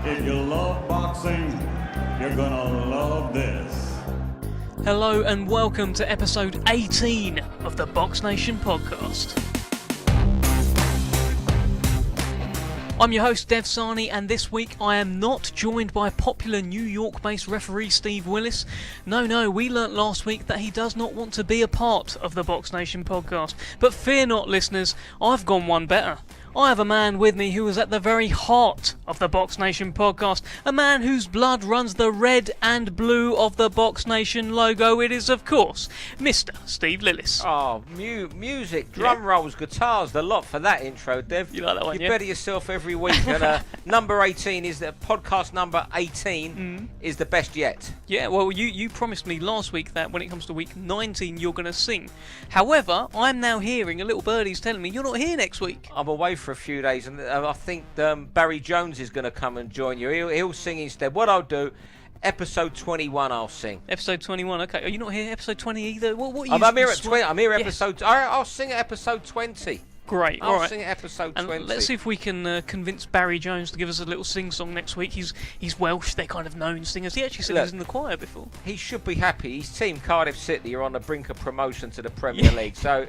If you love boxing, you're gonna love this. Hello and welcome to episode 18 of the BoxNation Podcast. I'm your host Dev Sani, and this week I am not joined by popular New York-based referee Steve Willis. No, we learnt last week that he does not want to be a part of the BoxNation Podcast. But fear not, listeners, I've gone one better. I have a man with me who is at the very heart of the BoxNation Podcast, a man whose blood runs the red and blue of the BoxNation logo. It is, of course, Mr. Steve Lillis. Oh, music, drum rolls, guitars, the lot for that intro, Dev. You like that one, You better yourself every week. And number 18 is the podcast number 18 is the best yet. Yeah, well, you promised me last week that when it comes to week 19, you're going to sing. However, I'm now hearing a little birdie's telling me you're not here next week. I'm away for a few days, and I think Barry Jones is going to come and join you. He'll sing instead. What I'll do, episode 21 I'll sing. Episode 21, okay. Are you not here episode 20 either? What are you I'm here at 20. I'm here episode... I'll sing at episode 20. Great, I'll alright. sing at episode 20. And let's see if we can convince Barry Jones to give us a little sing-song next week. He's Welsh, they're kind of known singers. He actually said he was in the choir before. He should be happy. His team, Cardiff City, are on the brink of promotion to the Premier League. So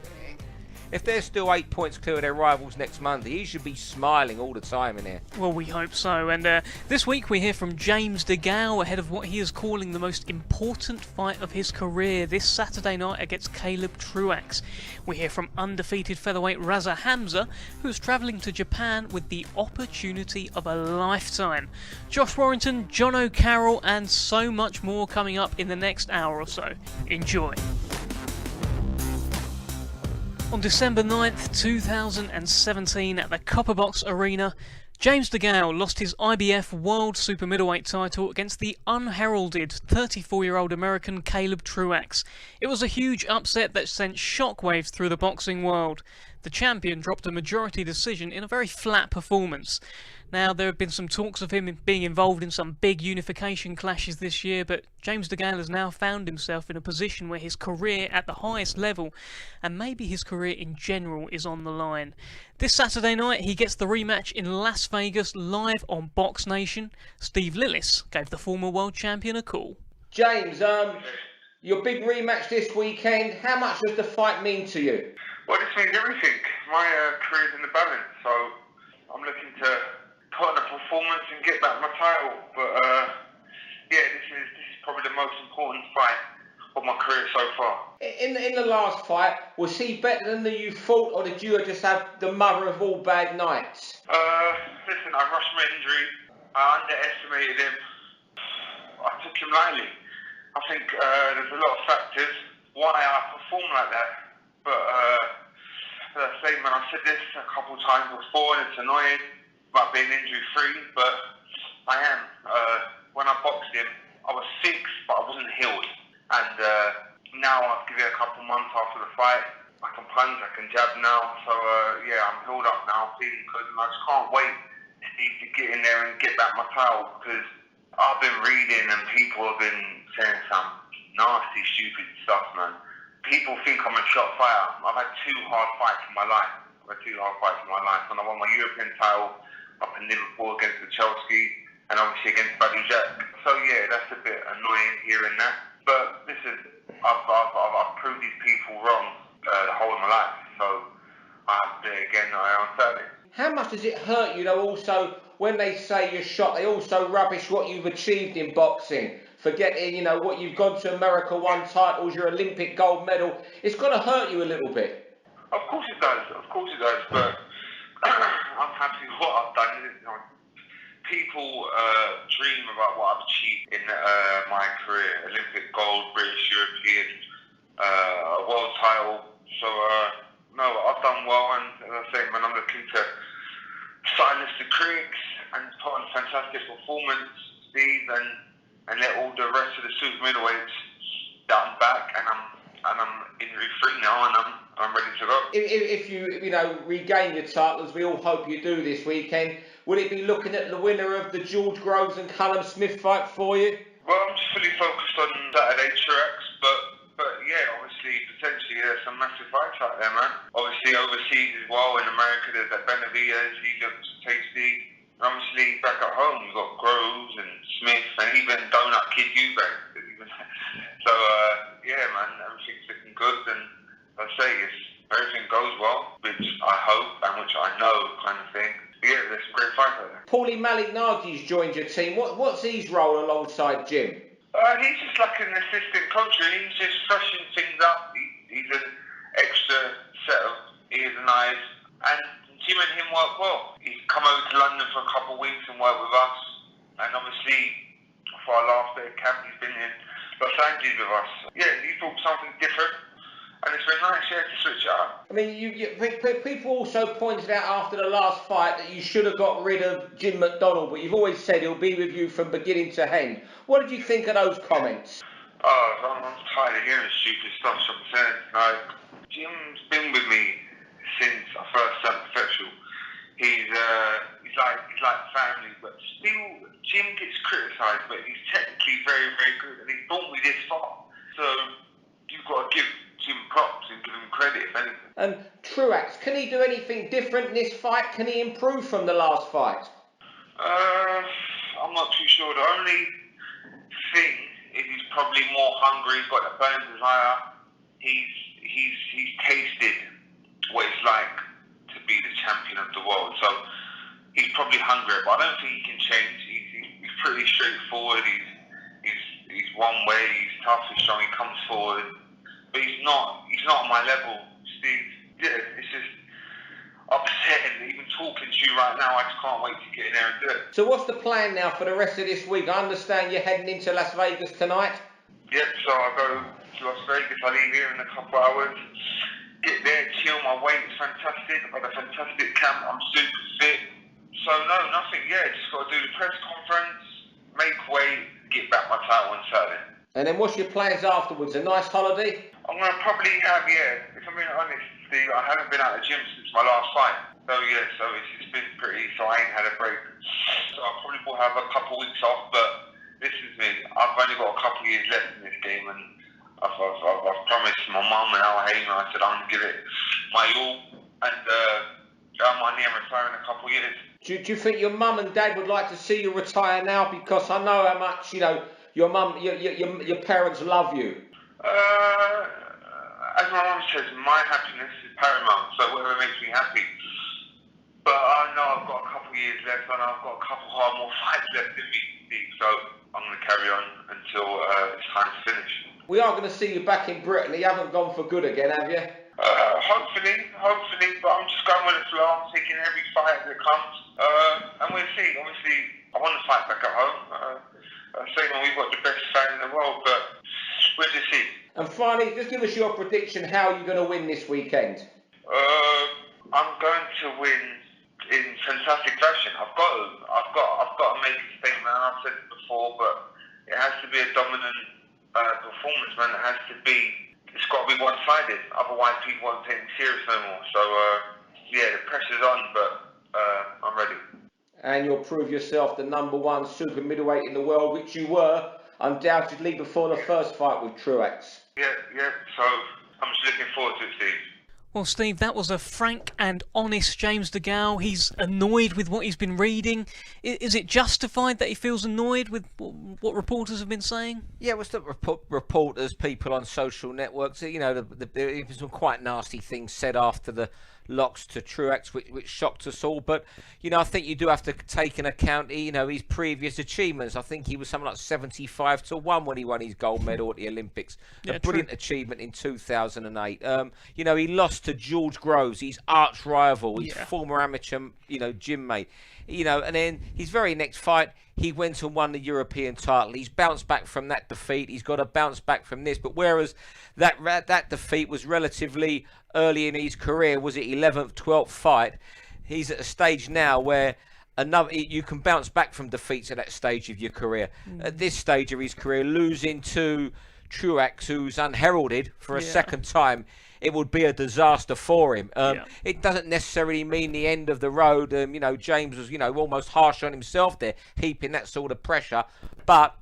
if they're still 8 points clear of their rivals next Monday, he should be smiling all the time in here. Well, we hope so. And this week we hear from James DeGale ahead of what he is calling the most important fight of his career this Saturday night against Caleb Truax. We hear from undefeated featherweight Raza Hamza, who is travelling to Japan with the opportunity of a lifetime. Josh Warrington, Jono Carroll, and so much more coming up in the next hour or so. Enjoy. On December 9th, 2017 at the Copperbox Arena, James DeGale lost his IBF World Super Middleweight title against the unheralded 34-year-old American Caleb Truax. It was a huge upset that sent shockwaves through the boxing world. The champion dropped a majority decision in a very flat performance. Now, there have been some talks of him being involved in some big unification clashes this year, but James DeGale has now found himself in a position where his career at the highest level, and maybe his career in general, is on the line. This Saturday night, he gets the rematch in Las Vegas live on BoxNation. Steve Lillis gave the former world champion a call. James, your big rematch this weekend, how much does the fight mean to you? Well, this means everything. My career's in the balance, so I'm looking to put on a performance and get back my title. But this is probably the most important fight of my career so far. In the last fight, was he better than you thought, or did you just have the mother of all bad nights? Listen, I rushed my injury. I underestimated him. I took him lightly. I think there's a lot of factors why I perform like that. But as I say, man, I've said this a couple of times before, and it's annoying about being injury-free, but I am. When I boxed him, I was 6, but I wasn't healed. And now I've given it a couple of months after the fight. I can punch, I can jab now. So, I'm healed up now, feeling good. And I just can't wait to get in there and get back my title, because I've been reading and people have been saying some nasty, stupid stuff, man. People think I'm a shot fighter. I've had 2 hard fights in my life. When I won my European title up in Liverpool against the Chelsea, and obviously against Buddy Jack. So yeah, that's a bit annoying hearing that. But listen, I've proved these people wrong the whole of my life. So I have to do it again on Saturday. How much does it hurt you, though, also, when they say you're shot, they also rubbish what you've achieved in boxing? Forgetting, what you've gone to America, won titles, your Olympic gold medal. It's got to hurt you a little bit. Of course it does, but I'm happy with what I've done. People dream about what I've achieved in my career. Olympic gold, British, European, world title. So, no, I've done well, and as I say, man, I'm looking to silence the critics and put on a fantastic performance, Steve, and let all the rest of the super middleweights that I'm back, and I'm injury free now, and I'm ready to go. If you regain your title, as we all hope you do this weekend, would it be looking at the winner of the George Groves and Callum Smith fight for you? Well, I'm just fully focused on Saturday Truax, but yeah, obviously potentially there's some massive fights out there, man. Obviously overseas as well in America, there's that Benavidez, he looks tasty. Obviously, back at home, you've got Groves and Smith and even Donut Kid Eubank. So, yeah, man, everything's looking good. And I say, if everything goes well, which I hope and which I know kind of thing, yeah, there's some great fights out there. Paulie Malignaggi's joined your team. What's his role alongside Jim? He's just like an assistant coach, really. He's just freshening things up. He's an extra set of ears and eyes. And Jim and him work well. He's come over to London for a couple of weeks and worked with us. And obviously, for our last bit of camp, he's been in Los Angeles with us. Yeah, he brought something different. And it's been nice, yeah, to switch it up. I mean, people also pointed out after the last fight that you should have got rid of Jim McDonnell, but you've always said he'll be with you from beginning to end. What did you think of those comments? I'm tired of hearing stupid stuff. So I'm saying, like, Jim's been with me since I first turned professional. He's like family, but still, Jim gets criticised, but he's technically very, very good, and he's brought me this far. So you've got to give Jim props and give him credit, if anything. And Truax, can he do anything different in this fight? Can he improve from the last fight? I'm not too sure. The only thing is he's probably more hungry. He's got a burning desire. He's tasted what it's like to be the champion of the world. So he's probably hungry, but I don't think he can change. He's pretty straightforward. He's one way. He's tough. He's strong. He comes forward. But he's not on my level, Steve. Yeah, it's just upsetting. Even talking to you right now, I just can't wait to get in there and do it. So what's the plan now for the rest of this week? I understand you're heading into Las Vegas tonight. Yep, so I go to Las Vegas. I leave here in a couple hours. Get there, chill. My weight's fantastic. I've had a fantastic camp. I'm super fit. So no, nothing. Yeah, just got to do the press conference, make weight, get back my title on Saturday. And then what's your plans afterwards? A nice holiday? I'm going to probably have, if I'm being honest, Steve, I haven't been out of the gym since my last fight. So it's been pretty, so I ain't had a break. So I probably will have a couple of weeks off, but this is me. I've only got a couple of years left in this game, and I've promised my mum and Al Hamer, I said I'm going to give it my all, and I'm near retiring in a couple of years. Do you think your mum and dad would like to see you retire now? Because I know how much, your mum, your parents love you. As my mum says, my happiness is paramount, so whatever makes me happy. But I know I've got a couple of years left, and I've got a couple more fights left in me, Steve, so I'm going to carry on until it's time to finish. We are going to see you back in Britain. You haven't gone for good again, have you? Hopefully, but I'm just going with the flow. I'm taking every fight as it comes, and we'll see. Obviously, I want to fight back at home. Saying we've got the best fan in the world, but we'll just see. And finally, just give us your prediction how you're going to win this weekend. I'm going to win in fantastic fashion. I've got to make a statement. I've said it before, but it has to be a dominant performance, man. It's got to be one-sided. Otherwise, people won't take me serious no more. So, the pressure's on, but I'm ready. And you'll prove yourself the #1 super middleweight in the world, which you were undoubtedly before the first fight with Truax. Yeah. So I'm just looking forward to it, Steve. Well, Steve, that was a frank and honest James DeGale. He's annoyed with what he's been reading. Is it justified that he feels annoyed with what reporters have been saying? Yeah, it was the reporters, people on social networks. There were some quite nasty things said after the locks to Truax, which shocked us all. But, I think you do have to take into account, his previous achievements. I think he was something like 75-1 when he won his gold medal at the Olympics. A brilliant achievement in 2008. He lost to George Groves, his arch rival, his former amateur, gym mate. And then his very next fight, he went and won the European title. He's bounced back from that defeat. He's got to bounce back from this. But whereas that defeat was relatively early in his career, was it 11th, 12th fight, he's at a stage now where you can bounce back from defeats at that stage of your career. At this stage of his career, losing to Truax, who's unheralded for a second time, it would be a disaster for him. It doesn't necessarily mean the end of the road. James was, almost harsh on himself there, heaping that sort of pressure. But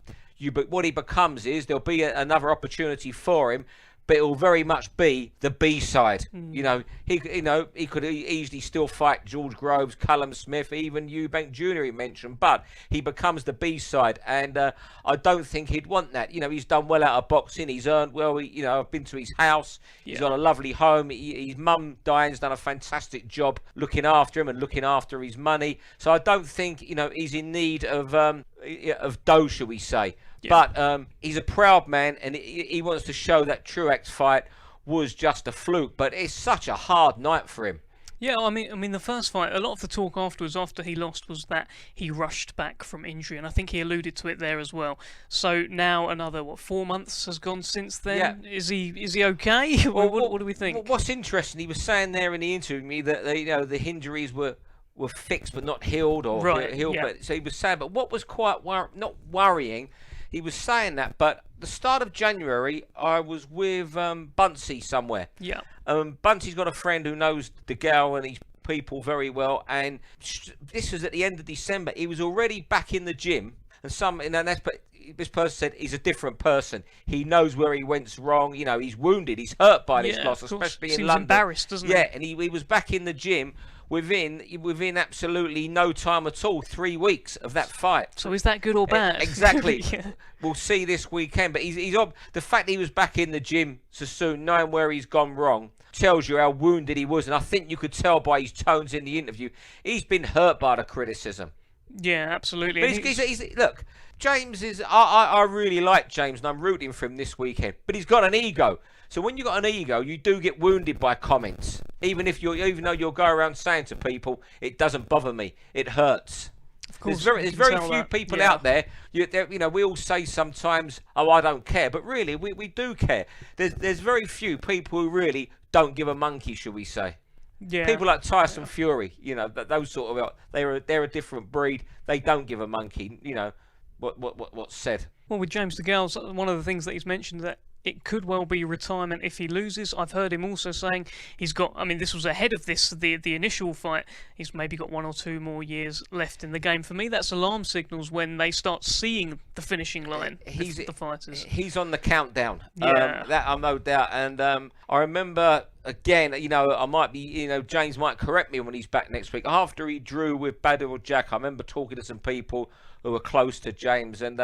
what he becomes is there'll be another opportunity for him. but it will very much be the B-side. He could easily still fight George Groves, Callum Smith, even Eubank Jr. he mentioned, but he becomes the B-side, and I don't think he'd want that. He's done well out of boxing. He's earned well. I've been to his house. He's got a lovely home. His mum, Diane's done a fantastic job looking after him and looking after his money. So I don't think he's in need of dough, shall we say. Yeah. But he's a proud man, and he wants to show that Truax fight was just a fluke. But it's such a hard night for him. Yeah, I mean, the first fight, a lot of the talk afterwards, after he lost, was that he rushed back from injury, and I think he alluded to it there as well. So now another 4 months has gone since then. Yeah. Is he okay? Well, what do we think? What's interesting, he was saying there in the interview that the injuries were fixed but not healed, or healed. Yeah. So he was saying, but what was quite not worrying. He was saying that, but the start of January, I was with Buncey somewhere. Yeah. Buncey's got a friend who knows DeGale and his people very well, and this was at the end of December. He was already back in the gym, and this person said he's a different person. He knows where he went wrong. He's wounded. He's hurt by this loss, especially in London. Embarrassed, doesn't he? Yeah, and he was back in the gym within absolutely no time at all, 3 weeks of that fight. So is that good or bad? Exactly. Yeah. We'll see this weekend. But he's the fact that he was back in the gym so soon, knowing where he's gone wrong, tells you how wounded he was. And I think you could tell by his tones in the interview, he's been hurt by the criticism. Yeah, absolutely. But look, James is... I really like James, and I'm rooting for him this weekend. But he's got an ego. So when you've got an ego, you do get wounded by comments. Even though you'll go around saying to people, it doesn't bother me, it hurts. Of course, there's very few people out there. We all say sometimes, "Oh, I don't care," but really, we do care. There's very few people who really don't give a monkey, shall we say? Yeah. People like Tyson Fury, those sort of they're a different breed. They don't give a monkey. What's said. Well, with James DeGale, one of the things that he's mentioned that it could well be retirement if he loses. I've heard him also saying he's got... I mean, this was ahead of the initial fight. He's maybe got 1 or 2 more years left in the game. For me, that's alarm signals when they start seeing the finishing line, the fighters. He's on the countdown. Yeah. That I'm no doubt. And I remember, again, I might be... James might correct me when he's back next week. After he drew with Badr Jack, I remember talking to some people who were close to James, and...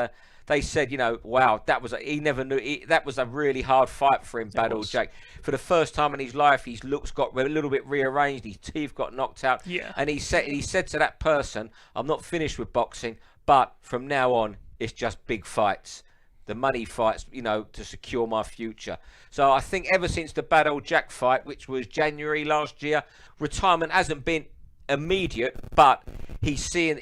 they said, wow, he never knew. That was a really hard fight for him, Badr Jack. For the first time in his life, his looks got a little bit rearranged. His teeth got knocked out. Yeah. And he said to that person, I'm not finished with boxing, but from now on, it's just big fights. The money fights, to secure my future. So I think ever since the Badr Jack fight, which was January last year, retirement hasn't been immediate, but he's seeing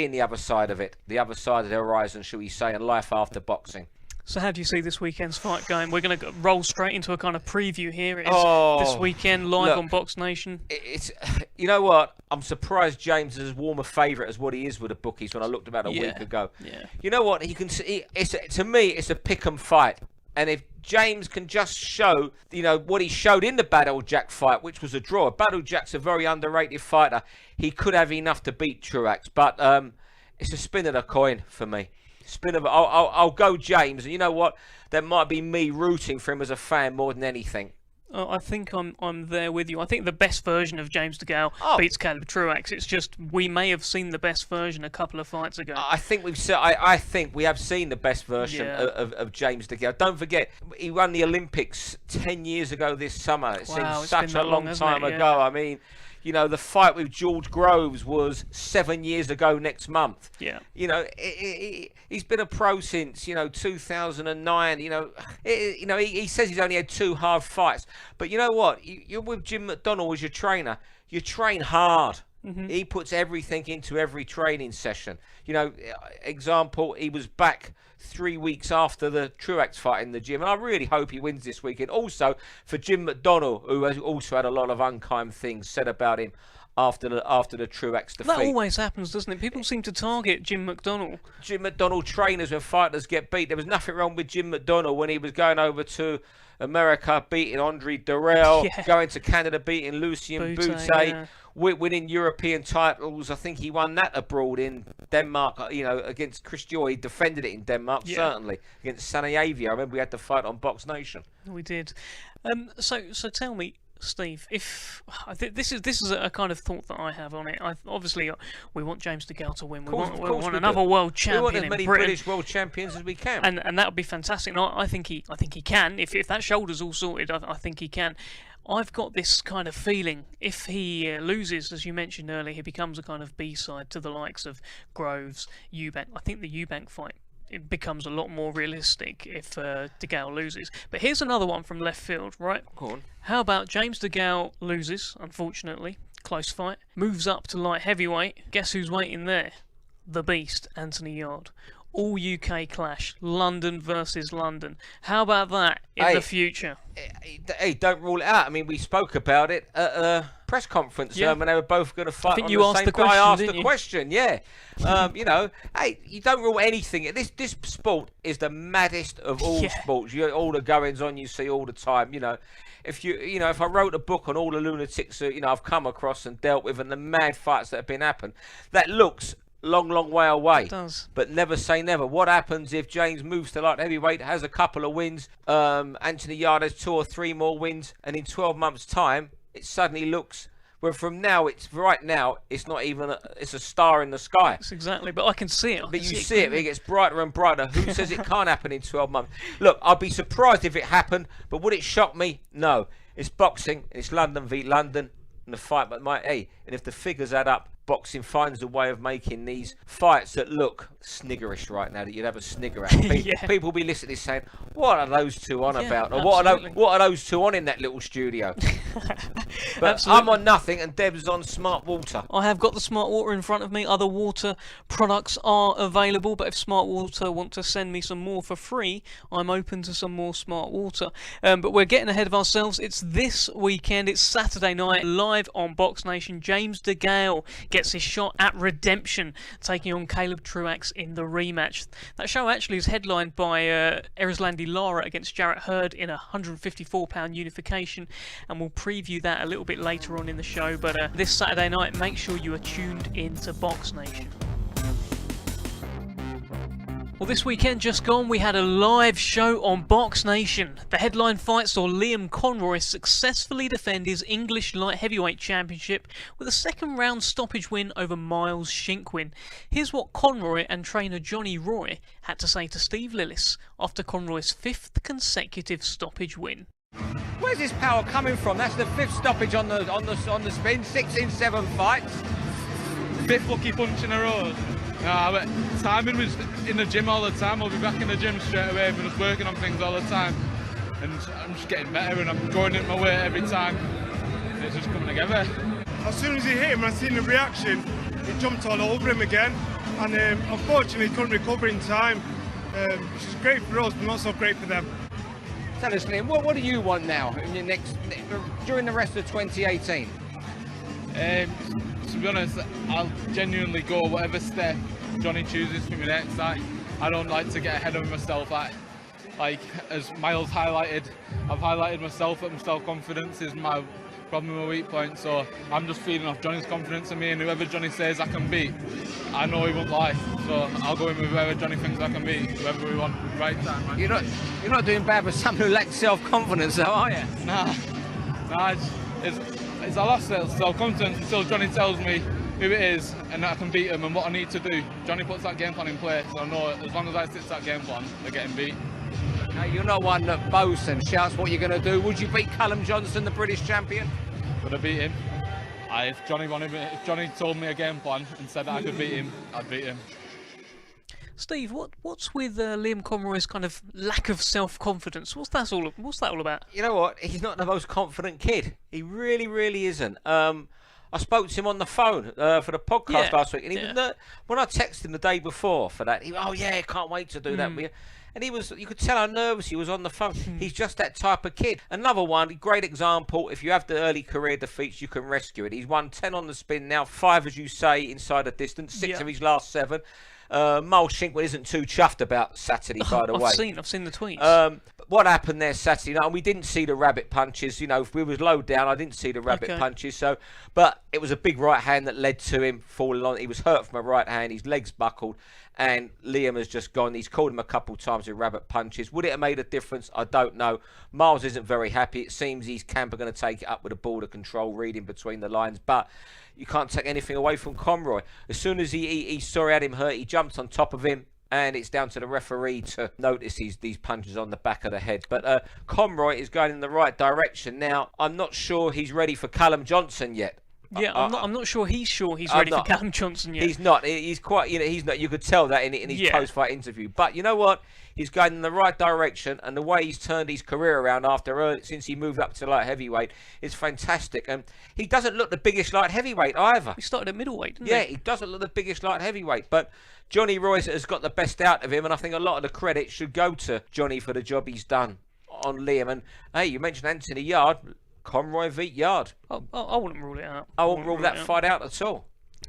the other side of it, the other side of the horizon, shall we say, and life after boxing. So how do you see this weekend's fight going? We're going to roll straight into a kind of preview here. It is this weekend, live on BoxNation. It's you know what? I'm surprised James is as warm a favourite as what he is with the bookies when I looked about a week ago. Yeah. You know what? To me, it's a pick-em fight. And if James can just show, what he showed in the Badr Jack fight, which was a draw. Badr Jack's a very underrated fighter. He could have enough to beat Truax, but it's a spin of the coin for me. I'll go James, and you know what? That might be me rooting for him as a fan more than anything. I think I'm there with you. I think the best version of James DeGale beats Caleb Truax. It's just we may have seen the best version a couple of fights ago. I think we have seen the best version of James DeGale. Don't forget, he won the Olympics 10 years ago this summer. It seems such a long time ago. I mean, the fight with George Groves was 7 years ago next month. Yeah. He's been a pro since 2009. He says he's only had 2 hard fights, but you know what? You're with Jim McDonnell as your trainer. You train hard. Mm-hmm. He puts everything into every training session. Example, he was back 3 weeks after the Truax fight in the gym, and I really hope he wins this weekend. Also, for Jim McDonnell, who has also had a lot of unkind things said about him after the Truax defeat. That always happens, doesn't it? People seem to target Jim McDonnell. Jim McDonnell trainers when fighters get beat. There was nothing wrong with Jim McDonnell when he was going over to America, beating Andre Durrell, going to Canada, beating Lucien Boutte. winning European titles. I think he won that abroad in Denmark, against Chris Joy. He defended it in Denmark, certainly, against Sanajevi. I remember we had the fight on BoxNation. We did. So tell me, Steve, if this is a kind of thought that I have on it. Obviously, we want James DeGale to win. We want another world champion. We want as many British world champions as we can. And that would be fantastic. And I think he can. If that shoulder's all sorted, I think he can. I've got this kind of feeling, if he loses, as you mentioned earlier, he becomes a kind of B-side to the likes of Groves, Eubank. I think the Eubank fight, it becomes a lot more realistic if DeGale loses. But here's another one from left field, right? Go on. How about James DeGale loses, unfortunately, close fight, moves up to light heavyweight. Guess who's waiting there? The Beast, Anthony Yard. All UK clash, London versus London. How about that in the future? Hey, don't rule it out. I mean, we spoke about it at a press conference when they were both going to fight. I think on you the asked same the question, I asked didn't the you? question, yeah. Hey, you don't rule anything. This sport is the maddest of all sports. All the goings on you see all the time. If I wrote a book on all the lunatics I've come across and dealt with and the mad fights that have been happened, that looks long way away. It does. But never say never. What happens if James moves to light heavyweight, has a couple of wins, Anthony Yard has 2 or 3 more wins, and in 12 months' time, it suddenly looks... Well, from now, it's not even it's a star in the sky. That's exactly, but I can see it. But you see it gets brighter and brighter. Who says it can't happen in 12 months? Look, I'd be surprised if it happened, but would it shock me? No. It's boxing, it's London v London, and the fight, and if the figures add up, boxing finds a way of making these fights that look sniggerish right now, that you'd have a snigger at. People will be listening saying, what are those two on about? Or what are those two on in that little studio? But I'm on nothing and Deb's on smart water. I have got the smart water in front of me. Other water products are available, but if Smart Water want to send me some more for free, I'm open to some more Smart Water. But we're getting ahead of ourselves. It's this weekend. It's Saturday night, live on BoxNation. James DeGale gets his shot at redemption, taking on Caleb Truax in the rematch. That show actually is headlined by Erislandy Lara against Jarrett Hurd in a £154 unification, and we'll preview that a little bit later on in the show. But this Saturday night, make sure you are tuned into BoxNation. Well, this weekend just gone, we had a live show on BoxNation. The headline fight saw Liam Conroy successfully defend his English light heavyweight championship with a second round stoppage win over Miles Shinkwin. Here's what Conroy and trainer Johnny Roy had to say to Steve Lillis after Conroy's 5th consecutive stoppage win. Where's this power coming from? That's the 5th stoppage on the spin. 6 in 7 fights. 5th lucky punch in a row. But timing was in the gym all the time. I'll be back in the gym straight away. I've been just working on things all the time, and I'm just getting better, and I'm going in my weight every time. It's just coming together. As soon as he hit him, I seen the reaction. He jumped all over him again, and unfortunately, he couldn't recover in time. Which is great for us, but not so great for them. Tell us, Liam, what do you want now in your during the rest of 2018? To be honest, I'll genuinely go whatever step Johnny chooses for me next. I don't like to get ahead of myself. Like as Miles highlighted, I've highlighted myself that my self-confidence is my problem, my weak point. So I'm just feeding off Johnny's confidence in me, and whoever Johnny says I can beat, I know he won't lie. So I'll go in with whoever Johnny thinks I can beat, whoever we want, right time. Right? You're not doing bad for someone who lacks self-confidence, though, are you? Nah. It's I lost self-confidence until Johnny tells me who it is and that I can beat him and what I need to do. Johnny puts that game plan in place, so I know as long as I stick to that game plan, they're getting beat. No, you're not one that boasts and shouts what you're going to do. Would you beat Callum Johnson, the British champion? Would I beat him? If Johnny told me a game plan and said that I could beat him, I'd beat him. Steve, what's with Liam Conroy's kind of lack of self-confidence? What's that all about? You know what? He's not the most confident kid. He really isn't. I spoke to him on the phone for the podcast last week, and he was when I texted him the day before for that, can't wait to do that. And you could tell how nervous he was on the phone. He's just that type of kid. Another one, great example. If you have the early career defeats, you can rescue it. He's won 10 on the spin now, 5, as you say, inside the distance, 6 of his last 7. Miles Shinkwin isn't too chuffed about Saturday, by the way. I've seen the tweets. what happened there Saturday night, and we didn't see the rabbit punches. You know, if we was low down, I didn't see the rabbit punches. So, but it was a big right hand that led to him falling on. He was hurt from a right hand. His legs buckled, and Liam has just gone. He's called him a couple times with rabbit punches. Would it have made a difference? I don't know. Miles isn't very happy. It seems his camp are going to take it up with a border control, reading between the lines, but you can't take anything away from Conroy. As soon as he saw he had him hurt, he jumped on top of him. And it's down to the referee to notice these punches on the back of the head. But Conroy is going in the right direction. Now, I'm not sure he's ready for Callum Johnson yet. Yeah, I'm not sure he's ready for Callum Johnson yet. He's not. He's quite. He's not. You could tell that in his post-fight interview. But you know what? He's going in the right direction, and the way he's turned his career around since he moved up to light heavyweight is fantastic. And he doesn't look the biggest light heavyweight either. He started at middleweight, didn't he? Yeah, he doesn't look the biggest light heavyweight, but Johnny Royce has got the best out of him, and I think a lot of the credit should go to Johnny for the job he's done on Liam. And hey, you mentioned Anthony Yard. Conroy v. Yard. I wouldn't rule it out. I wouldn't rule that fight out at all.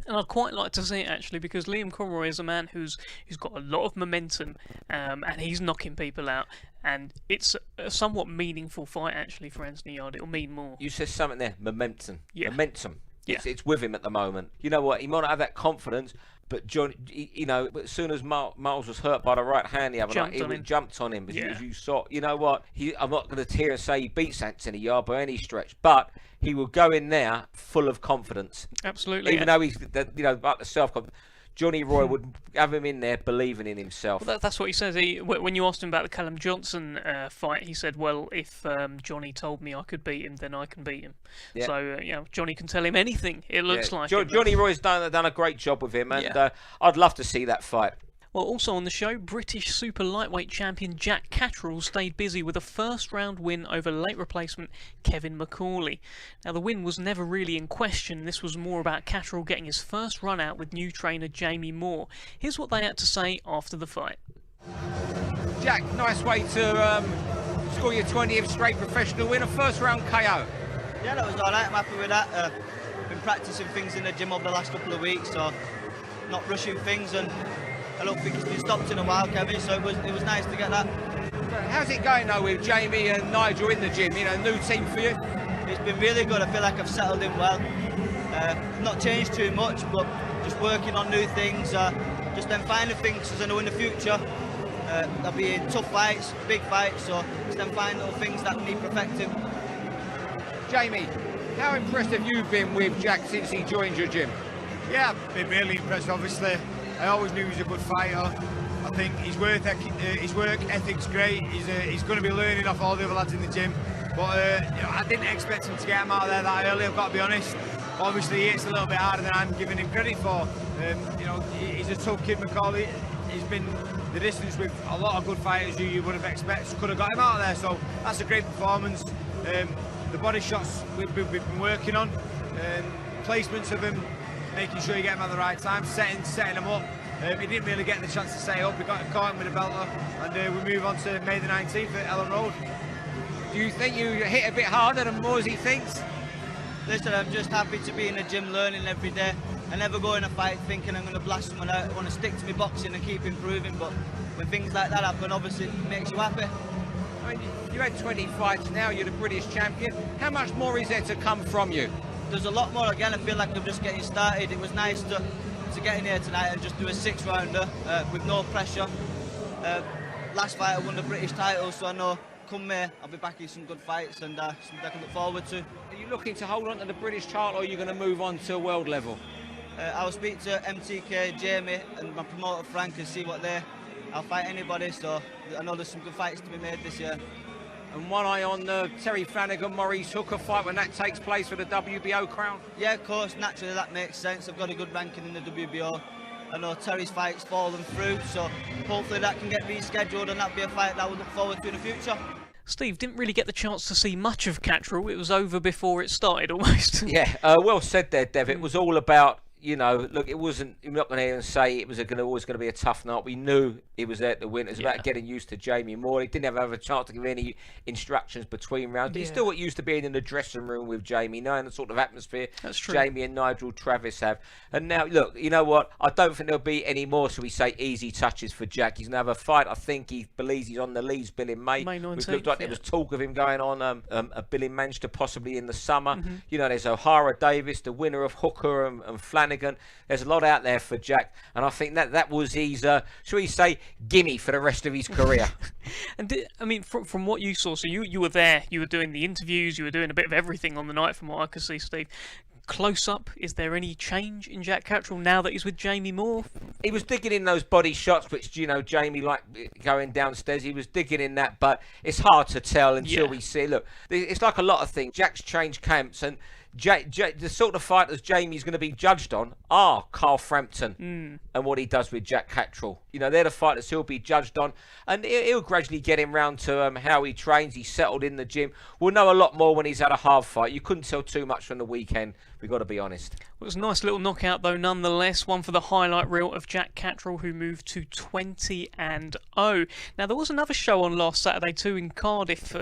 And I'd quite like to see it actually, because Liam Conroy is a man who's got a lot of momentum, and he's knocking people out. And it's a somewhat meaningful fight actually for Anthony Yard. It'll mean more. You said something there, momentum. Yeah. Momentum. Yeah. It's with him at the moment. You know what? He might not have that confidence, but John, as soon as Miles was hurt by the right hand the other night, he jumped on him. As you saw, you know what? I'm not going to hear and say he beats Anthony Yard by any stretch, but he will go in there full of confidence. Absolutely. Even though he's, about the self-confidence. Johnny Roy would have him in there believing in himself. Well, that's what he says. When you asked him about the Callum Johnson fight, he said, well, if Johnny told me I could beat him, then I can beat him. Yeah. So, Johnny can tell him anything, it looks like. Johnny Roy's done a great job with him, and I'd love to see that fight. Well, also on the show, British super lightweight champion Jack Catterall stayed busy with a first-round win over late replacement Kevin McCauley. Now, the win was never really in question. This was more about Catterall getting his first run out with new trainer Jamie Moore. Here's what they had to say after the fight. Jack, nice way to score your 20th straight professional win, a first-round KO. Yeah, that was all right. I'm happy with that. Been practicing things in the gym over the last couple of weeks, so not rushing things, and I don't think it's been stopped in a while, Kevin, so it was nice to get that. How's it going though with Jamie and Nigel in the gym? New team for you? It's been really good. I feel like I've settled in well. Not changed too much, but just working on new things, just then finding things, as I know in the future there'll be tough fights, big fights, so just then find little things that need perfecting. Jamie, how impressed have you been with Jack since he joined your gym? Yeah, I've been really impressed, obviously. I always knew he was a good fighter. I think his work ethic's great. He's going to be learning off all the other lads in the gym. But I didn't expect him to get him out of there that early, I've got to be honest. Obviously, he hits a little bit harder than I'm giving him credit for. He's a tough kid, McCauley. He's been the distance with a lot of good fighters who you would have expected could have got him out of there. So that's a great performance. The body shots we've been working on, placements of him, making sure you get him at the right time, setting him up. He didn't really get the chance to set up. We got caught him with a belter, and we move on to May the 19th at Ellen Road. Do you think you hit a bit harder than Morsey thinks? Listen, I'm just happy to be in the gym learning every day. I never go in a fight thinking I'm going to blast someone out. I want to stick to my boxing and keep improving, but when things like that happen, obviously it makes you happy. I mean, you had 20 fights now, you're the British champion. How much more is there to come from you? There's a lot more. Again, I feel like I'm just getting started. It was nice to get in here tonight and just do a 6-rounder with no pressure. Last fight I won the British title, so I know come May I'll be back in some good fights and something I can look forward to. Are you looking to hold on to the British title, or are you going to move on to world level? I'll speak to MTK, Jamie and my promoter Frank and see what I'll fight anybody, so I know there's some good fights to be made this year. And one eye on the Terry Flanagan, Maurice Hooker fight when that takes place for the WBO crown? Yeah, of course, naturally that makes sense. I've got a good ranking in the WBO. I know Terry's fight's fallen through, so hopefully that can get rescheduled and that'll be a fight that I would look forward to in the future. Steve, didn't really get the chance to see much of Catterall. It was over before it started, almost. Yeah, well said there, Dev. It was all about you know, look, it wasn't. I'm not going to even say it was always going to be a tough night. We knew it was there to win. It was about getting used to Jamie Moore. He didn't have a chance to give any instructions between rounds. But he still got used to being in the dressing room with Jamie, knowing the sort of atmosphere Jamie and Nigel Travis have. And now, look, you know what? I don't think there'll be any more, shall we say, easy touches for Jack. He's going to have a fight. I think he believes he's on the Leeds bill in May. May 19th, We've looked like there was talk of him going on a bill in Manchester, possibly in the summer. You know, there's O'Hara Davis, the winner of Hooker and Flanagan. There's a lot out there for Jack, and I think that was his, shall we say, gimme for the rest of his career. And I mean, from what you saw, so you were there, you were doing the interviews, you were doing a bit of everything on the night from what I could see, Steve. Close up, is there any change in Jack Catterall now that he's with Jamie Moore? He was digging in those body shots, which, you know, Jamie liked going downstairs. He was digging in that, but it's hard to tell until we see. Look, it's like a lot of things. Jack's changed camps, and the sort of fighters Jamie's going to be judged on are Carl Frampton and what he does with Jack Catterall. You know, they're the fighters he'll be judged on, and he'll gradually get him round to how he trains. He's settled in the gym. We'll know a lot more when he's had a hard fight. You couldn't tell too much from the weekend, we've got to be honest. Well, it was a nice little knockout though, nonetheless. One for the highlight reel of Jack Catterall, who moved to 20-0. Now, there was another show on last Saturday too in Cardiff.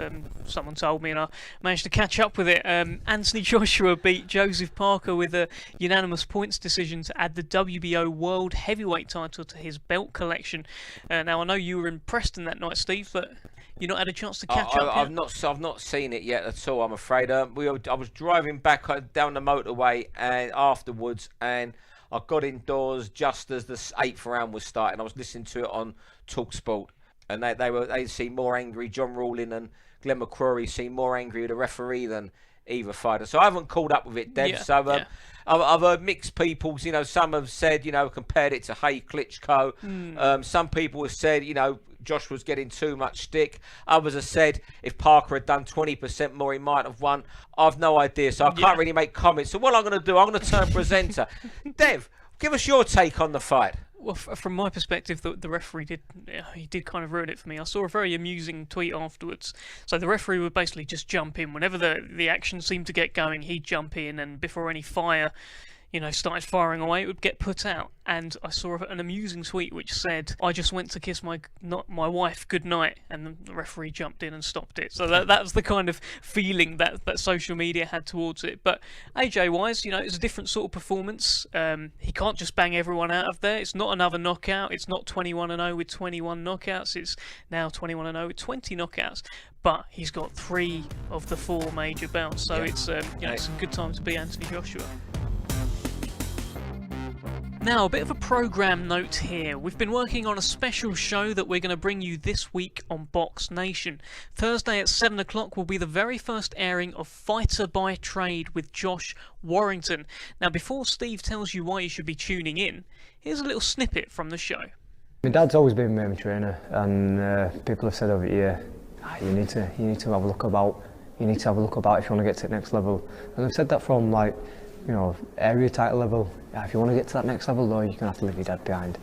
Someone told me, and I managed to catch up with it. Anthony Joshua beat Joseph Parker with a unanimous points decision to add the WBO World Heavyweight title to his belt collection. Now, I know you were impressed in that night, Steve, but you not had a chance to catch up yet? I've not seen it yet at all, I'm afraid. I was driving back down the motorway and afterwards, and I got indoors just as the 8th round was starting. I was listening to it on TalkSport, and they seemed more angry. John Rawlin and Glenn McCrory seemed more angry with the referee than either fighter. So I haven't caught up with it, Deb. I've heard mixed people's, you know, some have said, you know, compared it to Hay Klitschko. Some people have said, you know, Josh was getting too much stick. Others have said if Parker had done 20% more, he might have won. I've no idea, so I can't really make comments. So what I'm going to do, I'm going to turn presenter. Dev, give us your take on the fight. Well, from my perspective, the referee did kind of ruin it for me. I saw a very amusing tweet afterwards. So the referee would basically just jump in whenever the action seemed to get going. He'd jump in, and before any fire, you know, started firing away, it would get put out. And I saw an amusing tweet which said, "I just went to kiss my wife goodnight," and the referee jumped in and stopped it. So that was the kind of feeling that social media had towards it. But AJ-wise, you know, it's a different sort of performance. He can't just bang everyone out of there. It's not another knockout. It's not 21-0 with 21 knockouts. It's now 21-0 with 20 knockouts. But he's got 3 of the 4 major belts. So it's it's a good time to be Anthony Joshua. Now, a bit of a programme note here. We've been working on a special show that we're going to bring you this week on BoxNation. Thursday at 7 o'clock will be the very first airing of Fighter by Trade with Josh Warrington. Now, before Steve tells you why you should be tuning in, here's a little snippet from the show. My dad's always been my trainer, and people have said over here, you need to have a look about. You need to have a look about if you want to get to the next level. And I've said that from, like, you know, area title level. If you want to get to that next level though, you're going to have to leave your dad behind.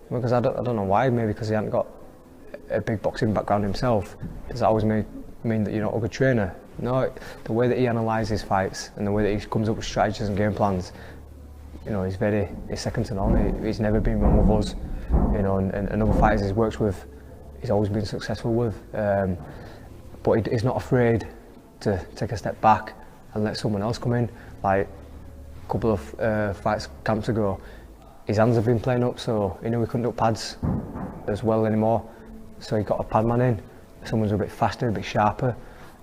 Because I don't know why, maybe because he hadn't got a big boxing background himself. Does that always mean that you're not a good trainer? No, the way that he analyses fights and the way that he comes up with strategies and game plans, you know, he's second to none. He's never been wrong with us, you know, and other fighters he's worked with, he's always been successful with. But he's not afraid to take a step back and let someone else come in. Like, a couple of fights camps ago, his hands have been playing up, so he knew he couldn't do pads as well anymore. So he got a pad man in. Someone's a bit faster, a bit sharper.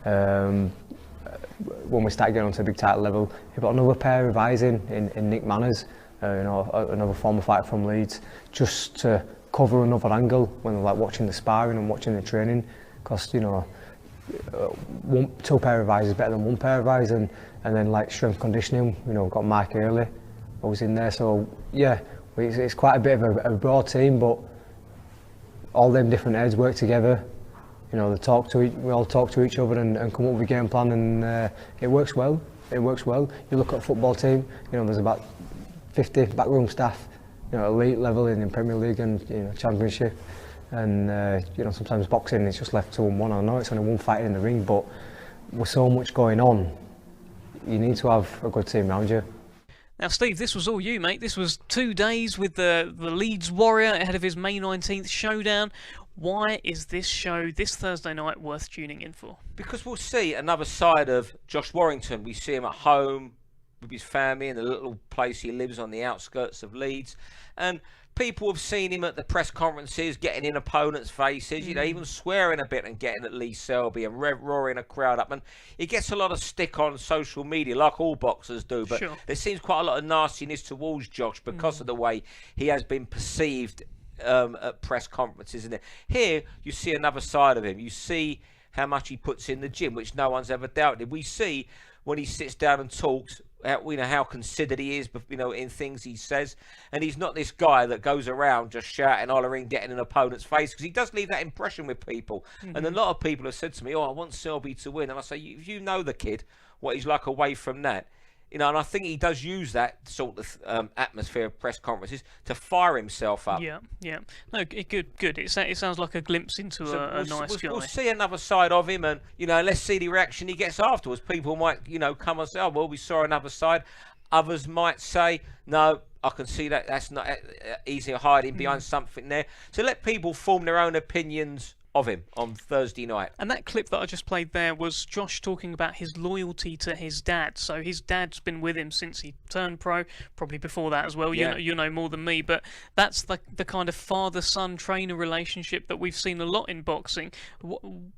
When we started getting onto the big title level, he got another pair of eyes in Nick Manners, you know, another former fighter from Leeds, just to cover another angle when they're like watching the sparring and watching the training. Because, you know, 2 pair of eyes is better than 1 pair of eyes, and then like strength conditioning, you know, got Mike Early, I was in there, so yeah, it's quite a bit of a broad team, but all them different heads work together, you know, we all talk to each other and come up with a game plan, and it works well. You look at a football team, you know, there's about 50 backroom staff, you know, elite level in Premier League and, you know, Championship. And you know, sometimes boxing it's just left to one. I know it's only one fight in the ring, but with so much going on, you need to have a good team around you. Now, Steve, this was all you, mate. This was 2 days with the Leeds Warrior ahead of his May 19th showdown. Why is this show this Thursday night worth tuning in for? Because we'll see another side of Josh Warrington. We see him at home with his family in the little place he lives on the outskirts of Leeds. And people have seen him at the press conferences, getting in opponents' faces, you know, even swearing a bit and getting at Lee Selby and roaring a crowd up. And he gets a lot of stick on social media, like all boxers do. But there seems quite a lot of nastiness towards Josh because of the way he has been perceived at press conferences. And here you see another side of him. You see how much he puts in the gym, which no one's ever doubted. We see when he sits down and talks, how considered he is, in things he says. And he's not this guy that goes around just shouting, hollering, getting in an opponent's face, because he does leave that impression with people. And a lot of people have said to me, I want Selby to win. And I say, if you know the kid, what he's like away from that, and I think he does use that sort of atmosphere of press conferences to fire himself up. Yeah. No, good. It sounds like a glimpse into a nice guy. We'll see another side of him, and let's see the reaction he gets afterwards. People might, come and say, "Oh, well, we saw another side." Others might say, "No, I can see that's not easy hiding behind something there." So let people form their own opinions of him on Thursday night. And that clip that I just played there was Josh talking about his loyalty to his dad. So his dad's been with him since he turned pro, probably before that as well. Yeah. You know more than me, but that's the kind of father-son trainer relationship that we've seen a lot in boxing.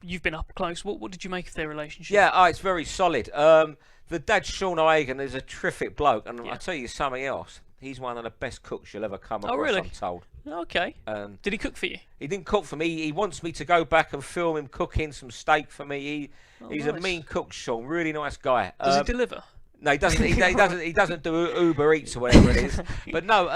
You've been up close. What did you make of their relationship? Yeah, it's very solid. The dad, Sean O'Hagan, is a terrific bloke, and I'll tell you something else. He's one of the best cooks you'll ever come across, really? I'm told. Okay. Did he cook for you? He didn't cook for me. He wants me to go back and film him cooking some steak for me. He's nice. A mean cook, Sean. Really nice guy. Does he deliver? No, he doesn't. He doesn't do Uber Eats or whatever it is. But no.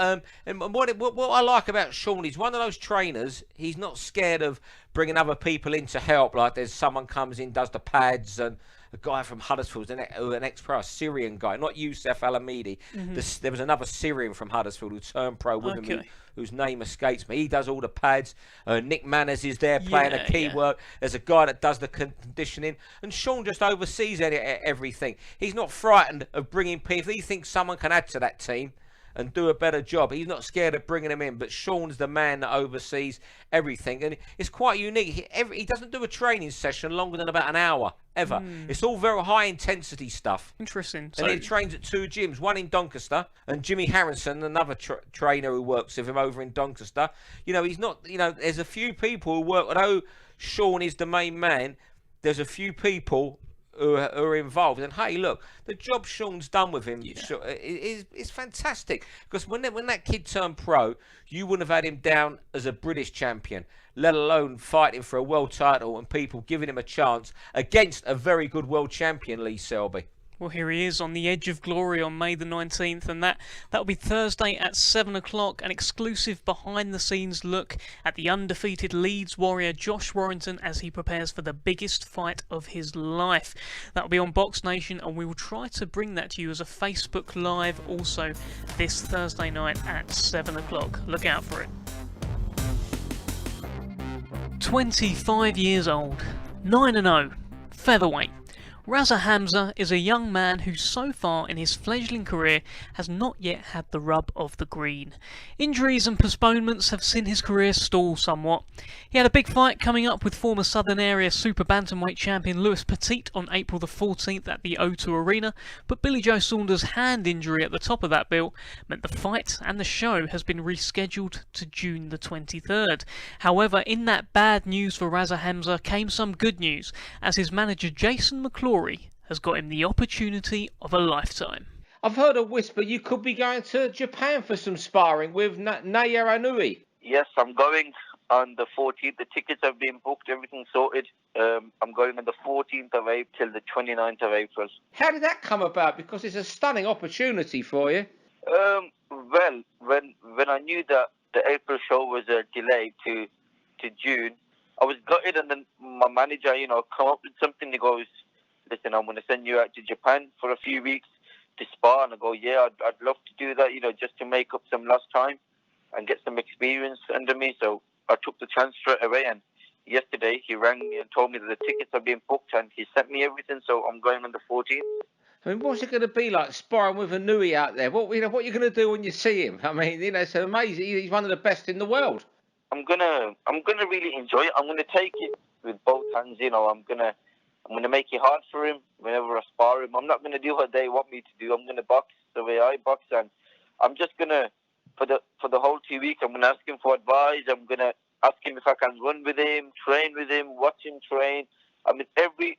And what I like about Sean, he's one of those trainers. He's not scared of bringing other people in to help. Like there's someone comes in, does the pads, and a guy from Huddersfield, an ex-pro, a Syrian guy, not Youssef Al-Hamidi. There was another Syrian from Huddersfield who turned pro with him, whose name escapes me. He does all the pads. Nick Manners is there playing a key work. There's a guy that does the conditioning. And Sean just oversees everything. He's not frightened of bringing people. He thinks someone can add to that team and do a better job. He's not scared of bringing them in, but Sean's the man that oversees everything. And it's quite unique. He doesn't do a training session longer than about an hour, ever. It's all very high-intensity stuff. Interesting. And he trains at 2 gyms, one in Doncaster, and Jimmy Harrison, another trainer who works with him over in Doncaster. He's not, there's a few people who work, although Sean is the main man, there's a few people who are involved. And hey, look, the job Sean's done with him is fantastic. Because when that kid turned pro, you wouldn't have had him down as a British champion, let alone fighting for a world title and people giving him a chance against a very good world champion, Lee Selby. Well, here he is on the edge of glory on May the 19th, and that'll be Thursday at 7 o'clock, an exclusive behind-the-scenes look at the undefeated Leeds Warrior Josh Warrington as he prepares for the biggest fight of his life. That'll be on BoxNation, and we will try to bring that to you as a Facebook Live also this Thursday night at 7 o'clock. Look out for it. 25 years old, 9-0, featherweight. Raza Hamza is a young man who so far in his fledgling career has not yet had the rub of the green. Injuries and postponements have seen his career stall somewhat. He had a big fight coming up with former Southern Area Super Bantamweight champion Lewis Petit on April the 14th at the O2 Arena, but Billy Joe Saunders' hand injury at the top of that bill meant the fight and the show has been rescheduled to June the 23rd. However, in that bad news for Raza Hamza came some good news, as his manager Jason McClory has got him the opportunity of a lifetime. I've heard a whisper you could be going to Japan for some sparring with Naoya Inoue. Yes, I'm going on the 14th. The tickets have been booked, everything's sorted. I'm going on the 14th of April till the 29th of April. How did that come about? Because it's a stunning opportunity for you. Well, when I knew that the April show was delayed to June, I was gutted, and then my manager, come up with something. He goes, "Listen, I'm going to send you out to Japan for a few weeks to spar." And I go, "Yeah, I'd love to do that, just to make up some lost time and get some experience under me." So I took the chance straight away. And yesterday he rang me and told me that the tickets have been booked, and he sent me everything. So I'm going on the 14th. I mean, what's it going to be like sparring with a Nui out there? What are you going to do when you see him? I mean, it's amazing. He's one of the best in the world. I'm gonna really enjoy it. I'm gonna take it with both hands. I'm gonna make it hard for him whenever I spar him. I'm not gonna do what they want me to do. I'm gonna box the way I box, and I'm just gonna for the whole 2 weeks. I'm gonna ask him for advice. I'm gonna ask him if I can run with him, train with him, watch him train. I mean, every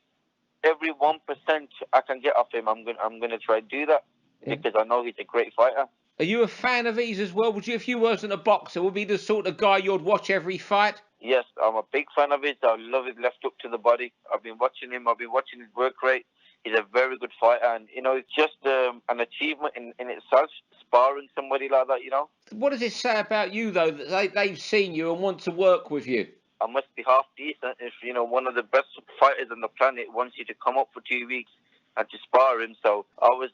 1% I can get off him, I'm gonna try to do that because I know he's a great fighter. Are you a fan of his as well? Would you, if you wasn't a boxer, would be the sort of guy you'd watch every fight? Yes, I'm a big fan of his. I love his left hook to the body. I've been watching him. I've been watching his work rate. He's a very good fighter, and it's just an achievement in itself, sparring somebody like that. What does it say about you though that they've seen you and want to work with you? I must be half decent if one of the best fighters on the planet wants you to come up for 2 weeks and to spar him. So I was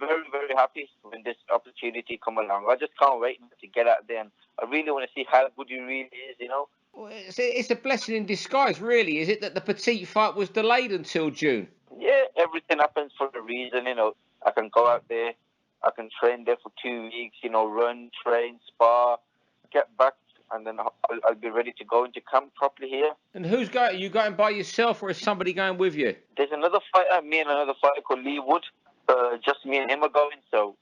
very, very happy when this opportunity come along. I just can't wait to get out there, and I really want to see how good he really is. Well, it's a blessing in disguise, really, is it, that the petite fight was delayed until June? Yeah, everything happens for a reason. I can go out there, I can train there for 2 weeks. Run, train, spar, get back, and then I'll be ready to go into camp properly here. And who's going? Are you going by yourself, or is somebody going with you? There's another fighter, me and another fighter called Lee Wood. Just me and him are going, so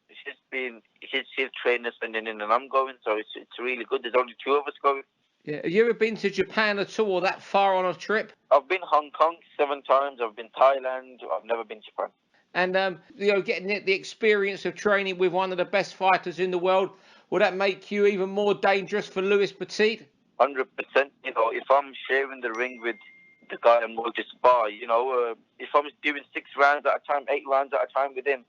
his trainer's sending in and I'm going, so it's really good. There's only 2 of us going. Yeah. Have you ever been to Japan at all, or that far on a trip? I've been Hong Kong 7 times. I've been Thailand. I've never been Japan. And getting the experience of training with one of the best fighters in the world, will that make you even more dangerous for Louis Petit? 100%. If I'm sharing the ring with the guy I'm going to spar, if I'm doing 6 rounds at a time, 8 rounds at a time with him,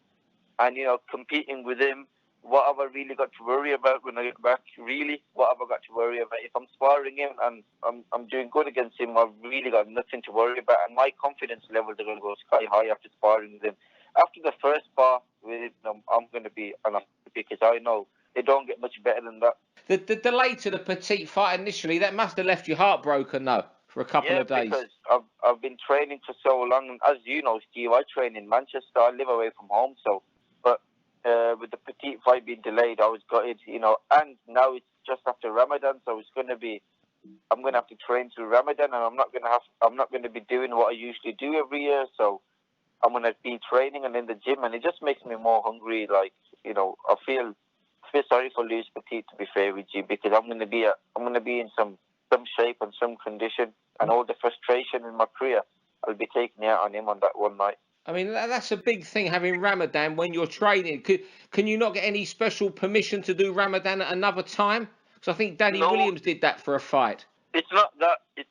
and competing with him, what have I really got to worry about when I get back? Really, what have I got to worry about? If I'm sparring him and I'm doing good against him, I've really got nothing to worry about, and my confidence levels are going to go sky high after sparring with him. After the first spar with him, I'm going to be unhappy because I know they don't get much better than that. The delay to the Petit fight initially, that must have left you heartbroken though, for a couple of days. Yeah, because I've been training for so long, and as you know, Steve, I train in Manchester. I live away from home, so. But with the Petit fight being delayed, I was gutted, and now it's just after Ramadan, so it's going to be. I'm going to have to train through Ramadan, and I'm not going to be doing what I usually do every year. So I'm going to be training and in the gym, and it just makes me more hungry. Like I feel sorry for Louis Petit, to be fair with you, because I'm going to be in some shape and some condition, and all the frustration in my career, I'll be taking out on him on that one night. I mean, that's a big thing, having Ramadan when you're training. Can you not get any special permission to do Ramadan at another time? Because I think Danny Williams did that for a fight. It's not that. It's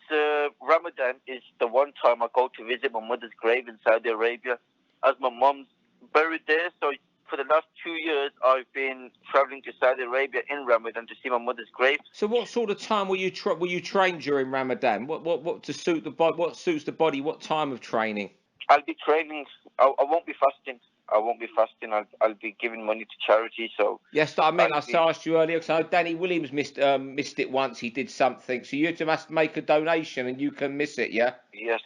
Ramadan is the one time I go to visit my mother's grave in Saudi Arabia, as my mum's buried there. So for the last 2 years, I've been traveling to Saudi Arabia in Ramadan to see my mother's grave. So what sort of time will you train during Ramadan? What to suit the body? What suits the body? What time of training? I'll be training. I won't be fasting. I'll be giving money to charity. So yes, I asked you earlier because Danny Williams missed it once. He did something, so you must make a donation and you can miss it. Yeah. Yes.